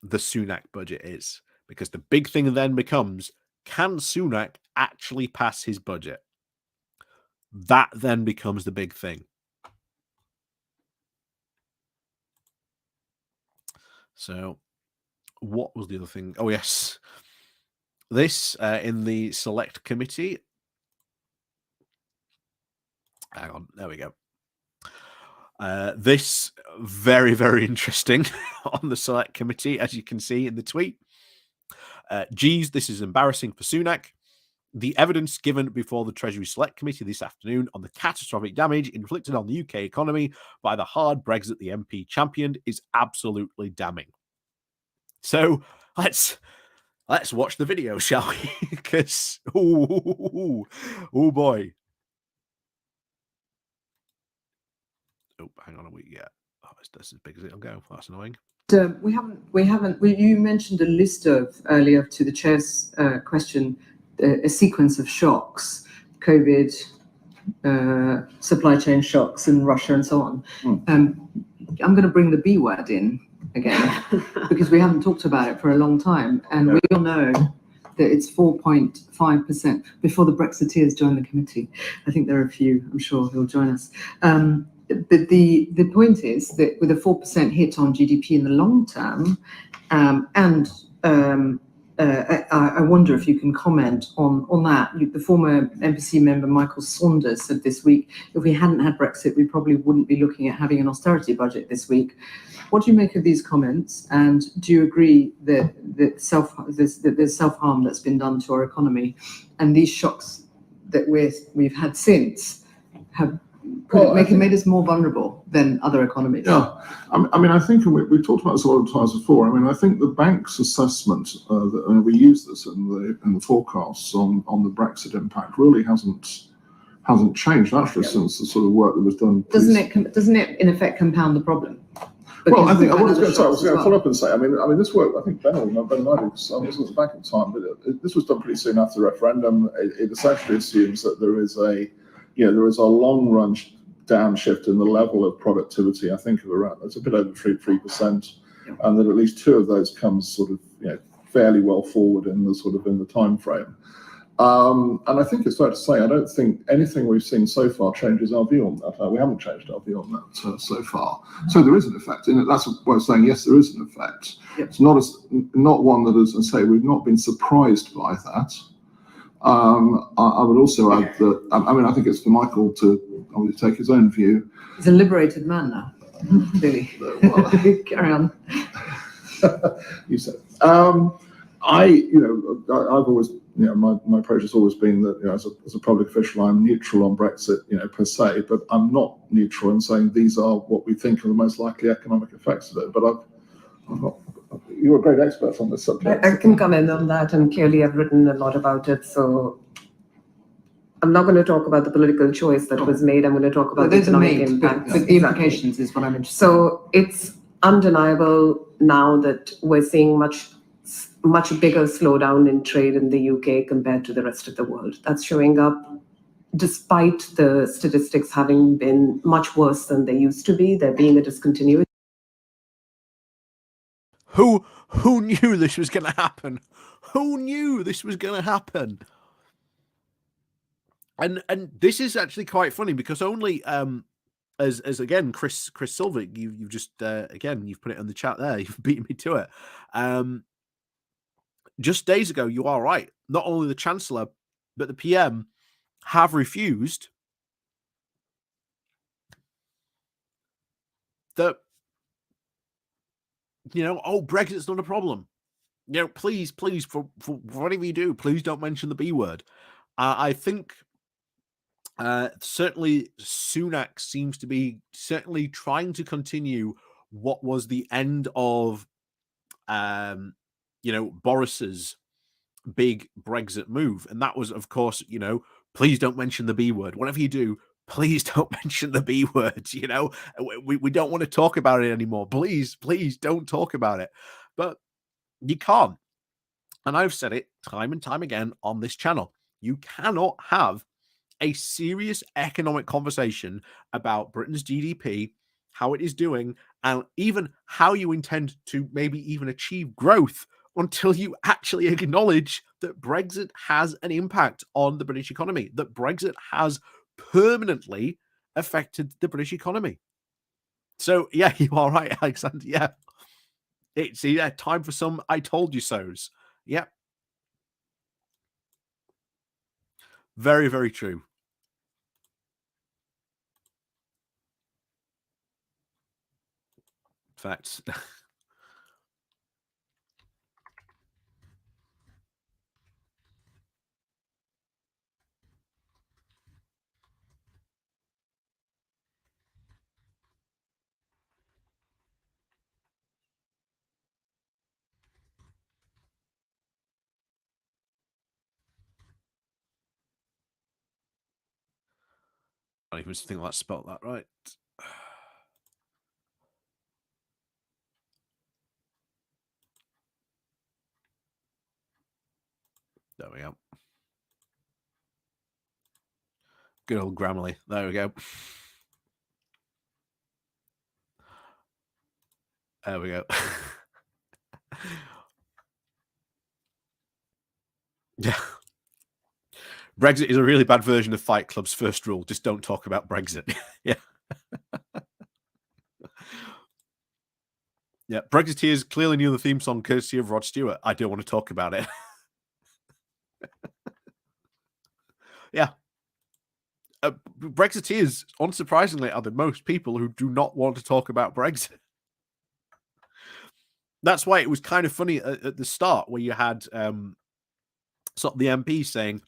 the Sunak budget is, because the big thing then becomes, can Sunak actually pass his budget? That then becomes the big thing. So what was the other thing? Oh, yes. This in the select committee. Hang on. There we go. This very, very interesting on the select committee, as you can see in the tweet. Geez, this is embarrassing for Sunak. The evidence given before the Treasury Select Committee this afternoon on the catastrophic damage inflicted on the UK economy by the hard Brexit the MP championed is absolutely damning. So let's watch the video, shall we? Because oh boy. Oh, hang on a week. Yeah, that's as big as it'll go. That's annoying. You mentioned a list of earlier to the chair's question, a sequence of shocks, COVID, supply chain shocks, and Russia, and so on. I'm going to bring the B word in again because we haven't talked about it for a long time, and we all know that it's 4.5% before the Brexiteers join the committee. I think there are a few, I'm sure, who'll join us. But the point is that with a 4% hit on GDP in the long term, I wonder if you can comment on that. The former MPC member Michael Saunders said this week, if we hadn't had Brexit, we probably wouldn't be looking at having an austerity budget this week. What do you make of these comments? And do you agree that there's self-harm that's been done to our economy, and these shocks that we've had since have made us more vulnerable than other economies? Yeah, I mean, I think we've talked about this a lot of times before. I mean, I think the bank's assessment, and we use this in the forecasts on the Brexit impact, really hasn't changed actually since the sort of work that was done. Doesn't it in effect compound the problem? Well, I think I was going to follow up and say, I mean, this work, I think Ben and I, because I wasn't at the bank at the time, but this was done pretty soon after the referendum. It essentially assumes that there is a long run downshift in the level of productivity. I think of around, it's a bit over 3%, and that at least two of those comes sort of fairly well forward in the time frame. And I think it's fair to say I don't think anything we've seen so far changes our view on that. We haven't changed our view on that so far. So there is an effect in it. That's why I'm saying yes, there is an effect. Yep. It's not one that, as I say, we've not been surprised by that. I would also add that I think it's for Michael to obviously take his own view. He's a liberated man now, clearly. Carry on. You said. I've always, my approach has always been that, as a public official, I'm neutral on Brexit, per se, but I'm not neutral in saying these are what we think are the most likely economic effects of it. But you're a great expert on this subject. I can comment on that, and clearly I've written a lot about it. So I'm not going to talk about the political choice that was made. I'm going to talk about the economic impact. But the implications is what I'm interested in. So it's undeniable now that we're seeing much bigger slowdown in trade in the UK compared to the rest of the world. That's showing up despite the statistics having been much worse than they used to be. There being a discontinuity. Who knew this was going to happen? Who knew this was going to happen? And this is actually quite funny because only as again Chris Silver, you've just again you've put it in the chat there. You've beaten me to it. Just days ago, you are right. Not only the Chancellor, but the PM have refused that. Oh, Brexit's not a problem. Please, for whatever you do, please don't mention the B word. I think certainly Sunak seems to be certainly trying to continue what was the end of, Boris's big Brexit move. And that was, of course, please don't mention the B word. Whatever you do, please don't mention the B words. We don't want to talk about it anymore. Please don't talk about it. But you can't. And I've said it time and time again on this channel. You cannot have a serious economic conversation about Britain's GDP, how it is doing, and even how you intend to maybe even achieve growth until you actually acknowledge that Brexit has an impact on the British economy, that Brexit has permanently affected the British economy. So, yeah, you are right, Alexander. Yeah. It's time for some I told you so's. Yep. Very, very true. Facts. I don't even think I spelled that right. There we go. Good old Grammarly. There we go. There we go. Yeah. Brexit is a really bad version of Fight Club's first rule. Just don't talk about Brexit. Yeah. Yeah. Brexiteers clearly knew the theme song courtesy of Rod Stewart. I don't want to talk about it. Yeah. Brexiteers, unsurprisingly, are the most people who do not want to talk about Brexit. That's why it was kind of funny at the start where you had sort of the MP saying,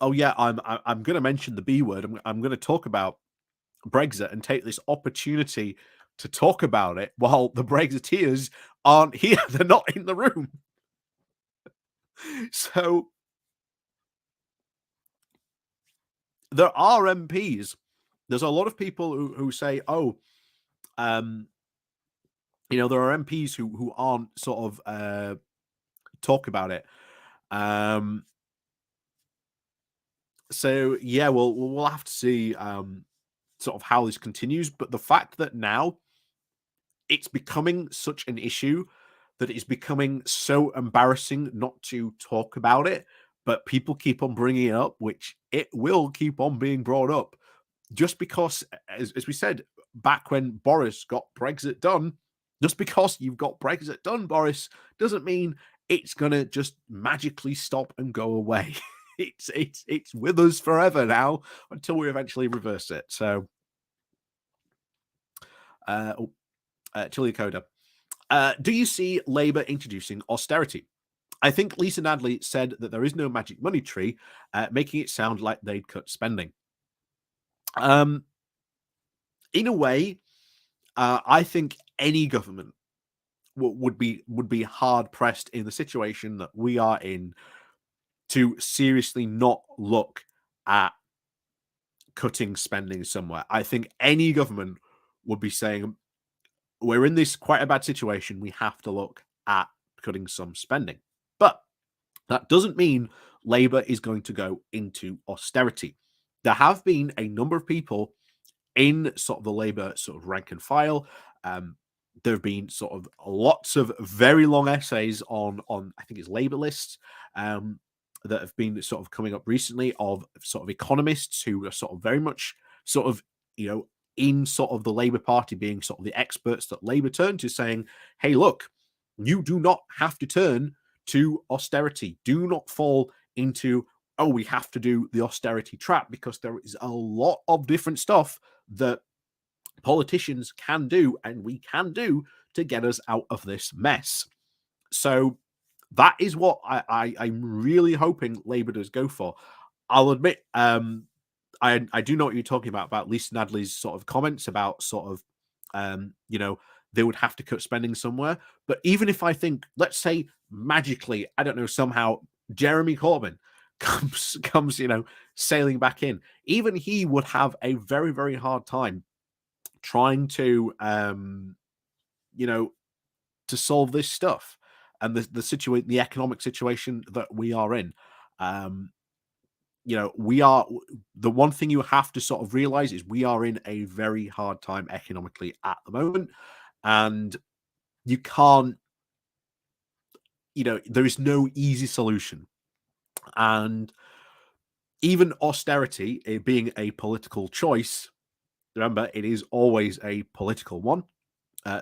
"Oh yeah, I'm going to mention the B word. I'm going to talk about Brexit and take this opportunity to talk about it while the Brexiteers aren't here. They're not in the room." So there are MPs. There's a lot of people who say, "Oh, there are MPs who aren't sort of talk about it." So yeah, we'll have to see sort of how this continues. But the fact that now it's becoming such an issue that it's becoming so embarrassing not to talk about it, but people keep on bringing it up, which it will keep on being brought up, just because, as we said back when Boris got Brexit done, just because you've got Brexit done, Boris, doesn't mean it's gonna just magically stop and go away. It's with us forever now until we eventually reverse it. So, Chilia Coda. Do you see Labour introducing austerity? I think Lisa Nadley said that there is no magic money tree, making it sound like they'd cut spending. In a way, I think any government would be hard pressed in the situation that we are in to seriously not look at cutting spending somewhere. I think any government would be saying, we're in this quite a bad situation. We have to look at cutting some spending. But that doesn't mean Labour is going to go into austerity. There have been a number of people in sort of the Labour sort of rank and file. There have been sort of lots of very long essays on I think it's Labour lists that have been sort of coming up recently of sort of economists who are sort of very much sort of, in sort of the Labour Party being sort of the experts that Labour turn to, saying, hey, look, you do not have to turn to austerity. Do not fall into, oh, we have to do the austerity trap, because there is a lot of different stuff that politicians can do and we can do to get us out of this mess. So that is what I'm really hoping Labour does go for. I'll admit, I do know what you're talking about Lisa Nadley's sort of comments about sort of, they would have to cut spending somewhere. But even if I think, let's say magically, I don't know, somehow Jeremy Corbyn comes, sailing back in, even he would have a very, very hard time trying to, to solve this stuff and the economic situation that we are in. We are, the one thing you have to sort of realize is we are in a very hard time economically at the moment, and you can't, there is no easy solution. And even austerity, it being a political choice, remember, it is always a political one.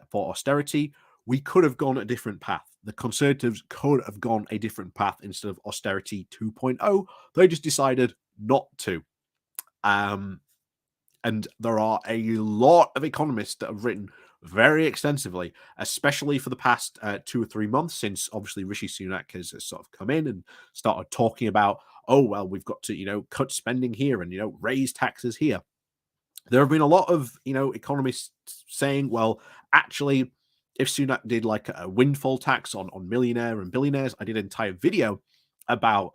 For austerity, we could have gone a different path. The Conservatives could have gone a different path instead of austerity 2.0. They just decided not to. And there are a lot of economists that have written very extensively, especially for the past 2 or 3 months, since obviously Rishi Sunak has sort of come in and started talking about, oh, well, we've got to, cut spending here and, raise taxes here. There have been a lot of, economists saying, well, actually, if Sunak did like a windfall tax on millionaire and billionaires, I did an entire video about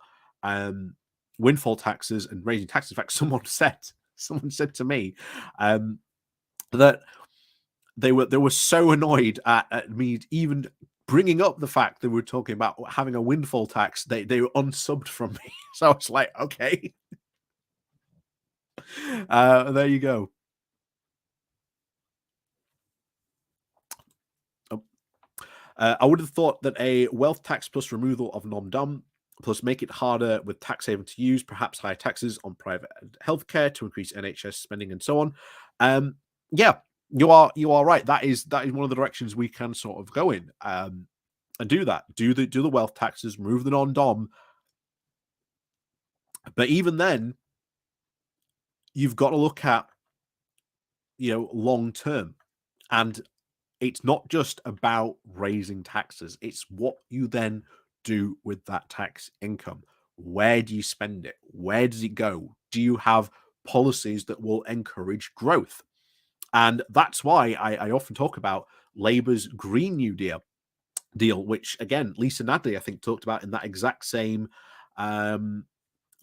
windfall taxes and raising taxes. In fact, someone said to me that they were so annoyed at me even bringing up the fact that we're talking about having a windfall tax. They were unsubbed from me. So I was like, okay. There you go. I would have thought that a wealth tax plus removal of nom-dom plus make it harder with tax haven to use, perhaps higher taxes on private healthcare to increase NHS spending and so on. Yeah, you are right. That is one of the directions we can sort of go in and do that. Do the wealth taxes, remove the non-dom. But even then, you've got to look at long term, and it's not just about raising taxes. It's what you then do with that tax income. Where do you spend it? Where does it go? Do you have policies that will encourage growth? And that's why I often talk about Labour's Green New Deal, which, again, Lisa Nadley, I think, talked about in that exact same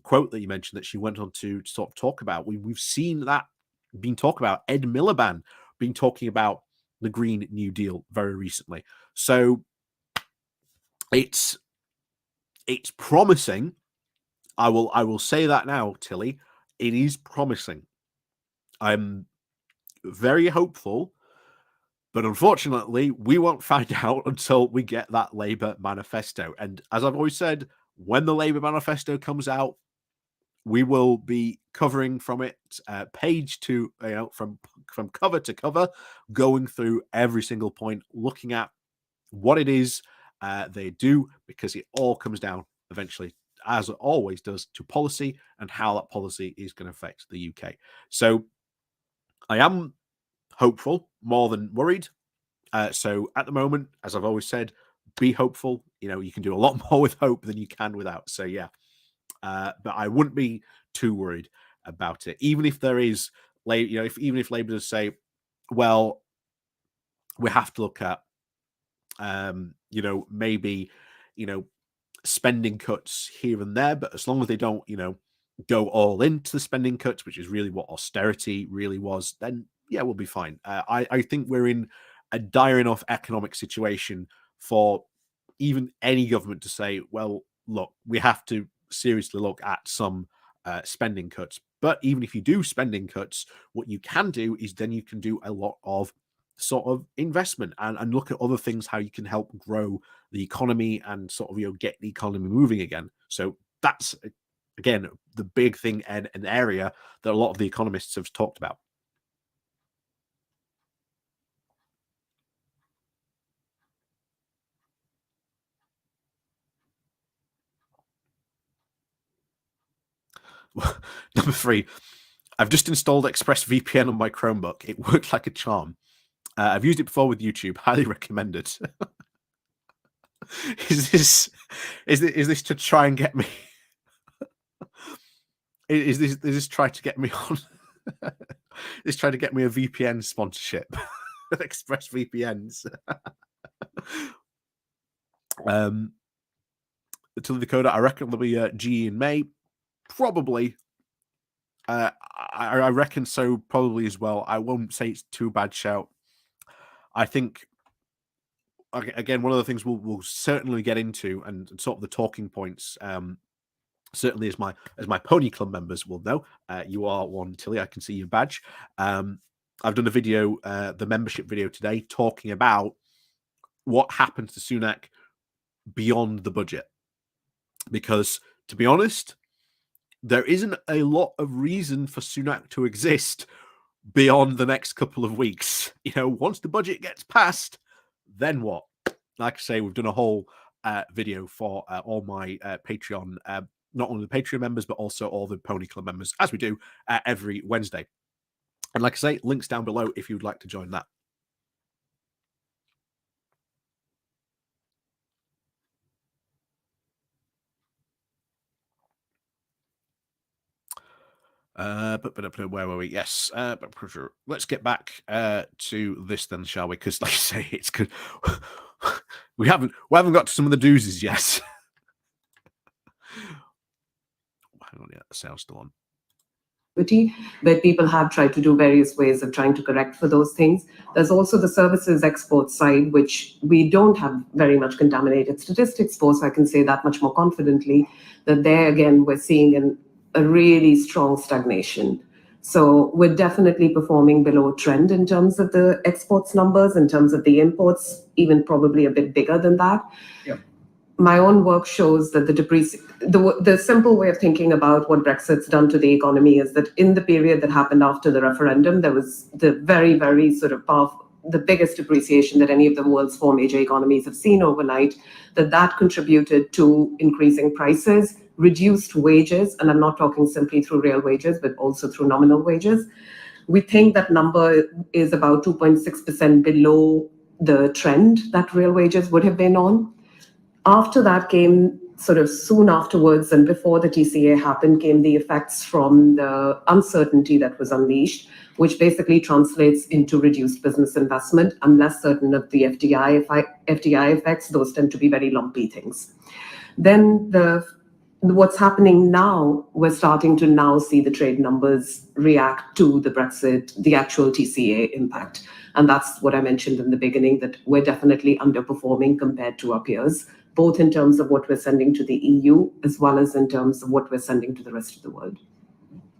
quote that you mentioned that she went on to sort of talk about. We've seen that being talked about. Ed Miliband being talking about the Green New Deal very recently. So it's promising. I will say that now, Tilly. It is promising. I'm very hopeful, but unfortunately, we won't find out until we get that Labour manifesto. And as I've always said, when the Labour manifesto comes out, we will be covering from it page to, from cover to cover, going through every single point, looking at what it is they do, because it all comes down eventually, as it always does, to policy and how that policy is going to affect the UK. So I am hopeful more than worried. So at the moment, as I've always said, be hopeful. You can do a lot more with hope than you can without. So yeah. But I wouldn't be too worried about it, even if there is, even if Labour does say, well, we have to look at, maybe, spending cuts here and there, but as long as they don't, go all into the spending cuts, which is really what austerity really was, then yeah, we'll be fine. I think we're in a dire enough economic situation for even any government to say, well, look, we have to seriously look at some spending cuts. But even if you do spending cuts, what you can do is then you can do a lot of sort of investment and look at other things, how you can help grow the economy and sort of, get the economy moving again. So that's, again, the big thing and an area that a lot of the economists have talked about. Number 3, I've just installed ExpressVPN on my Chromebook. It worked like a charm. I've used it before with YouTube. Highly recommend it. Is this to try and get me? Is this try to get me on? Is trying to get me a VPN sponsorship? ExpressVPNs. To the Dakota, I reckon there'll be a GE in May. Probably. I reckon so, probably as well. I won't say it's too bad shout. I think, again, one of the things we'll certainly get into, and sort of the talking points, certainly as my Pony Club members will know, you are one, Tilly. I can see your badge. I've done a video, the membership video today, talking about what happens to Sunak beyond the budget. Because, to be honest, there isn't a lot of reason for Sunak to exist beyond the next couple of weeks. Once the budget gets passed, then what? Like I say, we've done a whole video for all my Patreon, not only the Patreon members, but also all the Pony Club members, as we do every Wednesday. And like I say, links down below if you'd like to join that. But where were we? Yes. Let's get back to this then, shall we? Because, like I say, it's good. we haven't got to some of the doozies yet. Hang on, yeah, the sale's still on. But people have tried to do various ways of trying to correct for those things. There's also the services export side, which we don't have very much contaminated statistics for, so I can say that much more confidently, that there again we're seeing a really strong stagnation. So we're definitely performing below trend in terms of the exports numbers, in terms of the imports, even probably a bit bigger than that. Yeah. My own work shows that the simple way of thinking about what Brexit's done to the economy is that in the period that happened after the referendum, there was the very, very sort of powerful, the biggest appreciation that any of the world's 4 major economies have seen overnight, that contributed to increasing prices, reduced wages, and I'm not talking simply through real wages, but also through nominal wages. We think that number is about 2.6% below the trend that real wages would have been on. After that came, sort of soon afterwards and before the TCA happened, came the effects from the uncertainty that was unleashed, which basically translates into reduced business investment. I'm less certain of the FDI effects. Those tend to be very lumpy things. Then what's happening now, we're starting to now see the trade numbers react to the Brexit, the actual TCA impact. And that's what I mentioned in the beginning, that we're definitely underperforming compared to our peers, both in terms of what we're sending to the EU, as well as in terms of what we're sending to the rest of the world.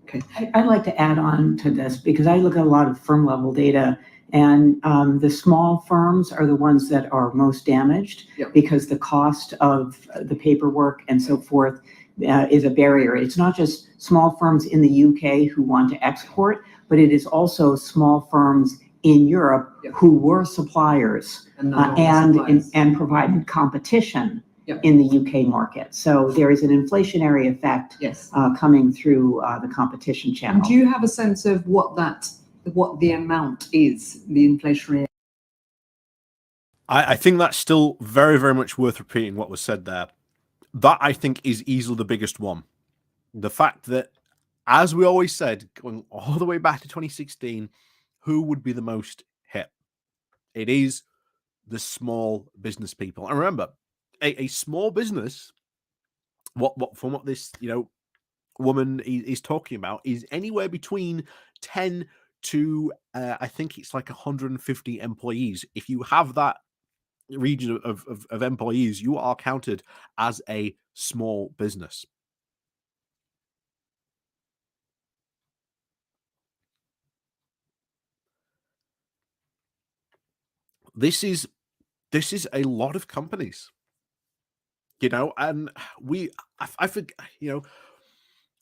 Okay. I'd like to add on to this because I look at a lot of firm level data, and the small firms are the ones that are most damaged. Yeah. Because the cost of the paperwork and so forth is a barrier. It's not just small firms in the UK who want to export, but it is also small firms in Europe. Yeah. Who were suppliers and provided competition. Yeah. In the UK market. So there is an inflationary effect. Yes. Coming through the competition channel. Do you have a sense of what the amount is, the inflationary? I think that's still very, very much worth repeating what was said there. That, I think, is easily the biggest one. The fact that, as we always said, going all the way back to 2016, who would be the most hit? It is the small business people. And remember, a small business, from what this, woman is talking about is anywhere between 10 to I think it's like 150 employees. If you have that region of employees, you are counted as a small business. This is a lot of companies, you know, and I forget, you know,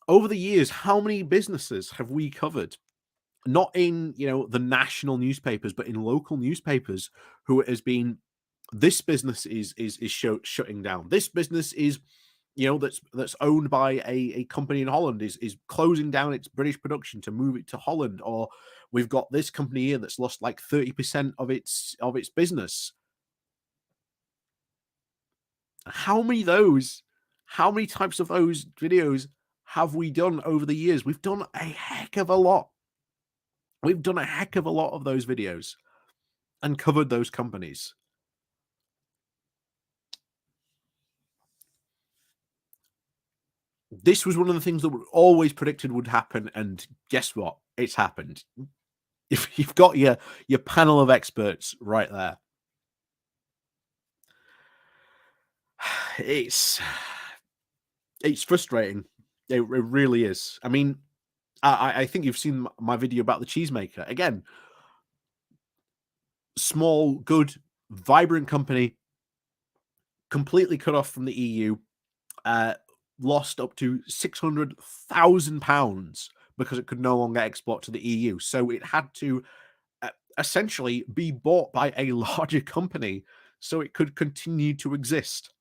over the years, how many businesses have we covered? Not in, you know, the national newspapers, but in local newspapers, who it has been, this business is shutting down. This business is, you know, that's owned by a company in Holland is closing down its British production to move it to Holland, or we've got this company here that's lost like 30% of its business. How many types of those videos have we done over the years? We've done a heck of a lot. We've done a heck of a lot of those videos and covered those companies. This was one of the things that we always predicted would happen, and guess what? It's happened. If you've got your panel of experts right there, it's frustrating. It really is. I mean, I think you've seen my video about the cheesemaker. Again, small, good, vibrant company, completely cut off from the EU, lost up to £600,000 because it could no longer export to the EU. So it had to essentially be bought by a larger company so it could continue to exist.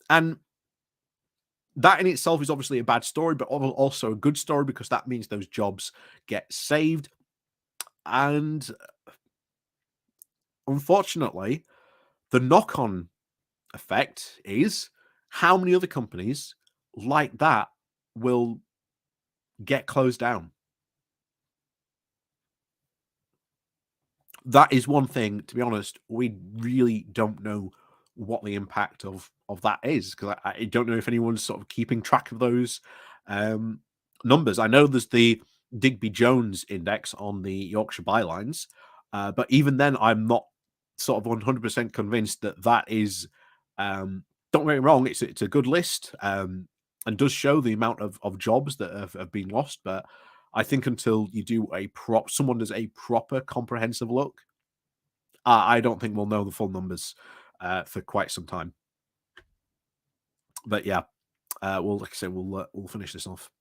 And that in itself is obviously a bad story, but also a good story, because that means those jobs get saved. And unfortunately, the knock-on effect is how many other companies like that will get closed down. That is one thing, to be honest, we really don't know what the impact of that is, because I don't know if anyone's sort of keeping track of those numbers. I know there's the Digby Jones index on the Yorkshire bylines, but even then, I'm not sort of 100% convinced that that is. Don't get me wrong; it's a good list, and does show the amount of jobs that have been lost. But I think until you do someone does a proper comprehensive look, I don't think we'll know the full numbers for quite some time. But yeah, well, like I said, we'll finish this off.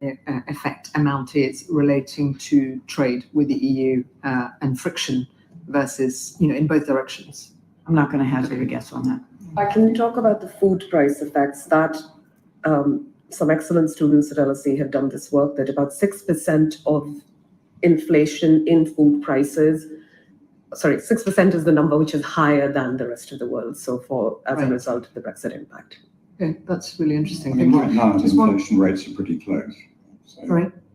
Effect amount is relating to trade with the EU and friction versus, you know, in both directions. I'm not going to hazard a guess on that. Can you talk about the food price effects? That some excellent students at LSE have done this work, that about 6% of inflation in food prices, 6% is the number which is higher than the rest of the world so far as a result of the Brexit impact. Okay, that's really interesting. I mean, right now the inflation rates are pretty close. So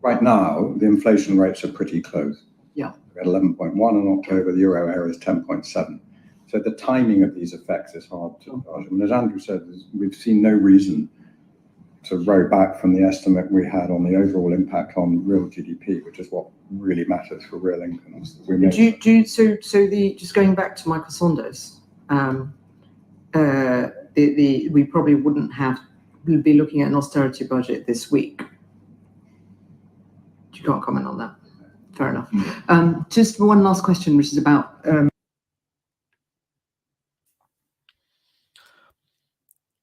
right now the inflation rates are pretty close. Yeah. We're at 11.1 in October, the euro area is 10.7. So the timing of these effects is hard to judge. I mean, as Andrew said, we've seen no reason to row back from the estimate we had on the overall impact on real GDP, which is what really matters for real incomes. Just going back to Michael Saunders, we probably wouldn't be looking at an austerity budget this week. You can't comment on that. Fair enough. Just one last question, which is about.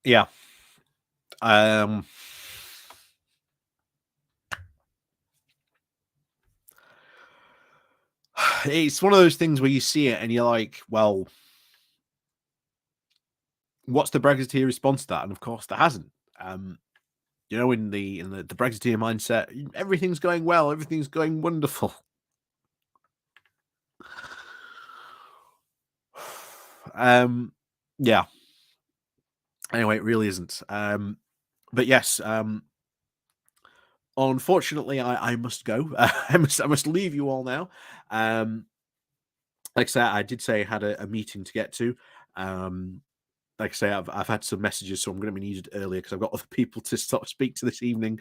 Yeah. It's one of those things where you see it and you're like, well, what's the Brexiteer response to that? And of course, there hasn't. You know, in the Brexiteer mindset, everything's going well, everything's going wonderful. Yeah. Anyway, it really isn't. But yes, unfortunately, I must go. I must leave you all now. Like I said, I did say I had a meeting to get to. like I say, I've had some messages, so I'm going to be needed earlier because I've got other people to speak to this evening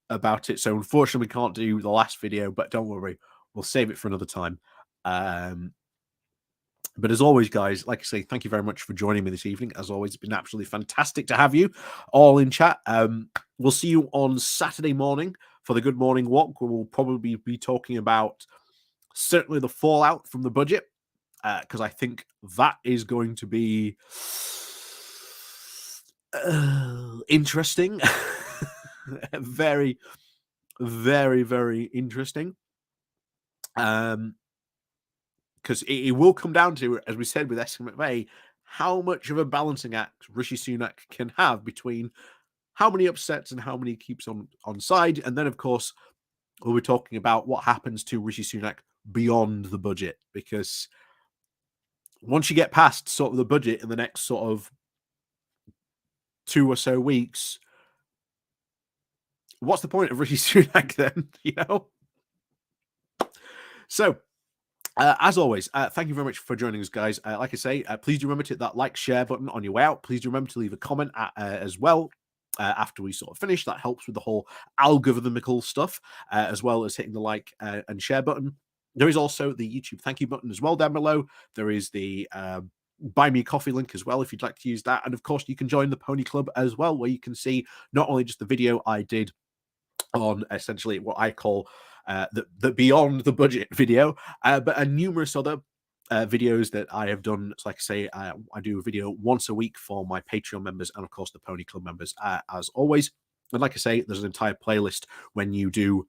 about it. So unfortunately, we can't do the last video, but don't worry, we'll save it for another time. But as always, guys, like I say, thank you very much for joining me this evening. As always, it's been absolutely fantastic to have you all in chat. We'll see you on Saturday morning for the Good Morning Walk, where we'll probably be talking about certainly the fallout from the budget, because I think that is going to be interesting. Very, very, very interesting. Because it will come down to, as we said with Estimate May, how much of a balancing act Rishi Sunak can have between how many upsets and how many keeps on side. And then, of course, we'll be talking about what happens to Rishi Sunak beyond the budget. Because once you get past sort of the budget in the next sort of 2 or so weeks, what's the point of Rishi Sunak then, you know? So, as always, thank you very much for joining us, guys. Like I say, please do remember to hit that like, share button on your way out. Please do remember to leave a comment as well after we sort of finish. That helps with the whole algorithmical stuff, as well as hitting the like and share button. There is also the YouTube thank you button as well down below. There is the buy me a coffee link as well if you'd like to use that. And of course, you can join the Pony Club as well, where you can see not only just the video I did on essentially what I call the beyond the budget video, but numerous other videos that I have done. So like I say, I do a video once a week for my Patreon members and of course the Pony Club members as always. And like I say, there's an entire playlist when you do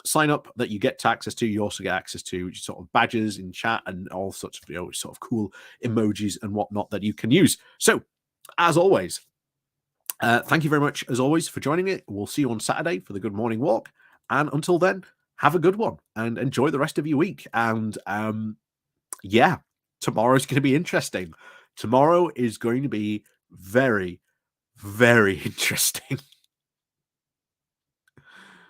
sign up that you get access to. You also get access to sort of badges in chat and all sorts of, you know, sort of cool emojis and whatnot that you can use. So as always, thank you very much, as always, for joining me. We'll see you on Saturday for the Good Morning Walk. And until then, have a good one and enjoy the rest of your week. And yeah, tomorrow's going to be interesting. Tomorrow is going to be very, very interesting.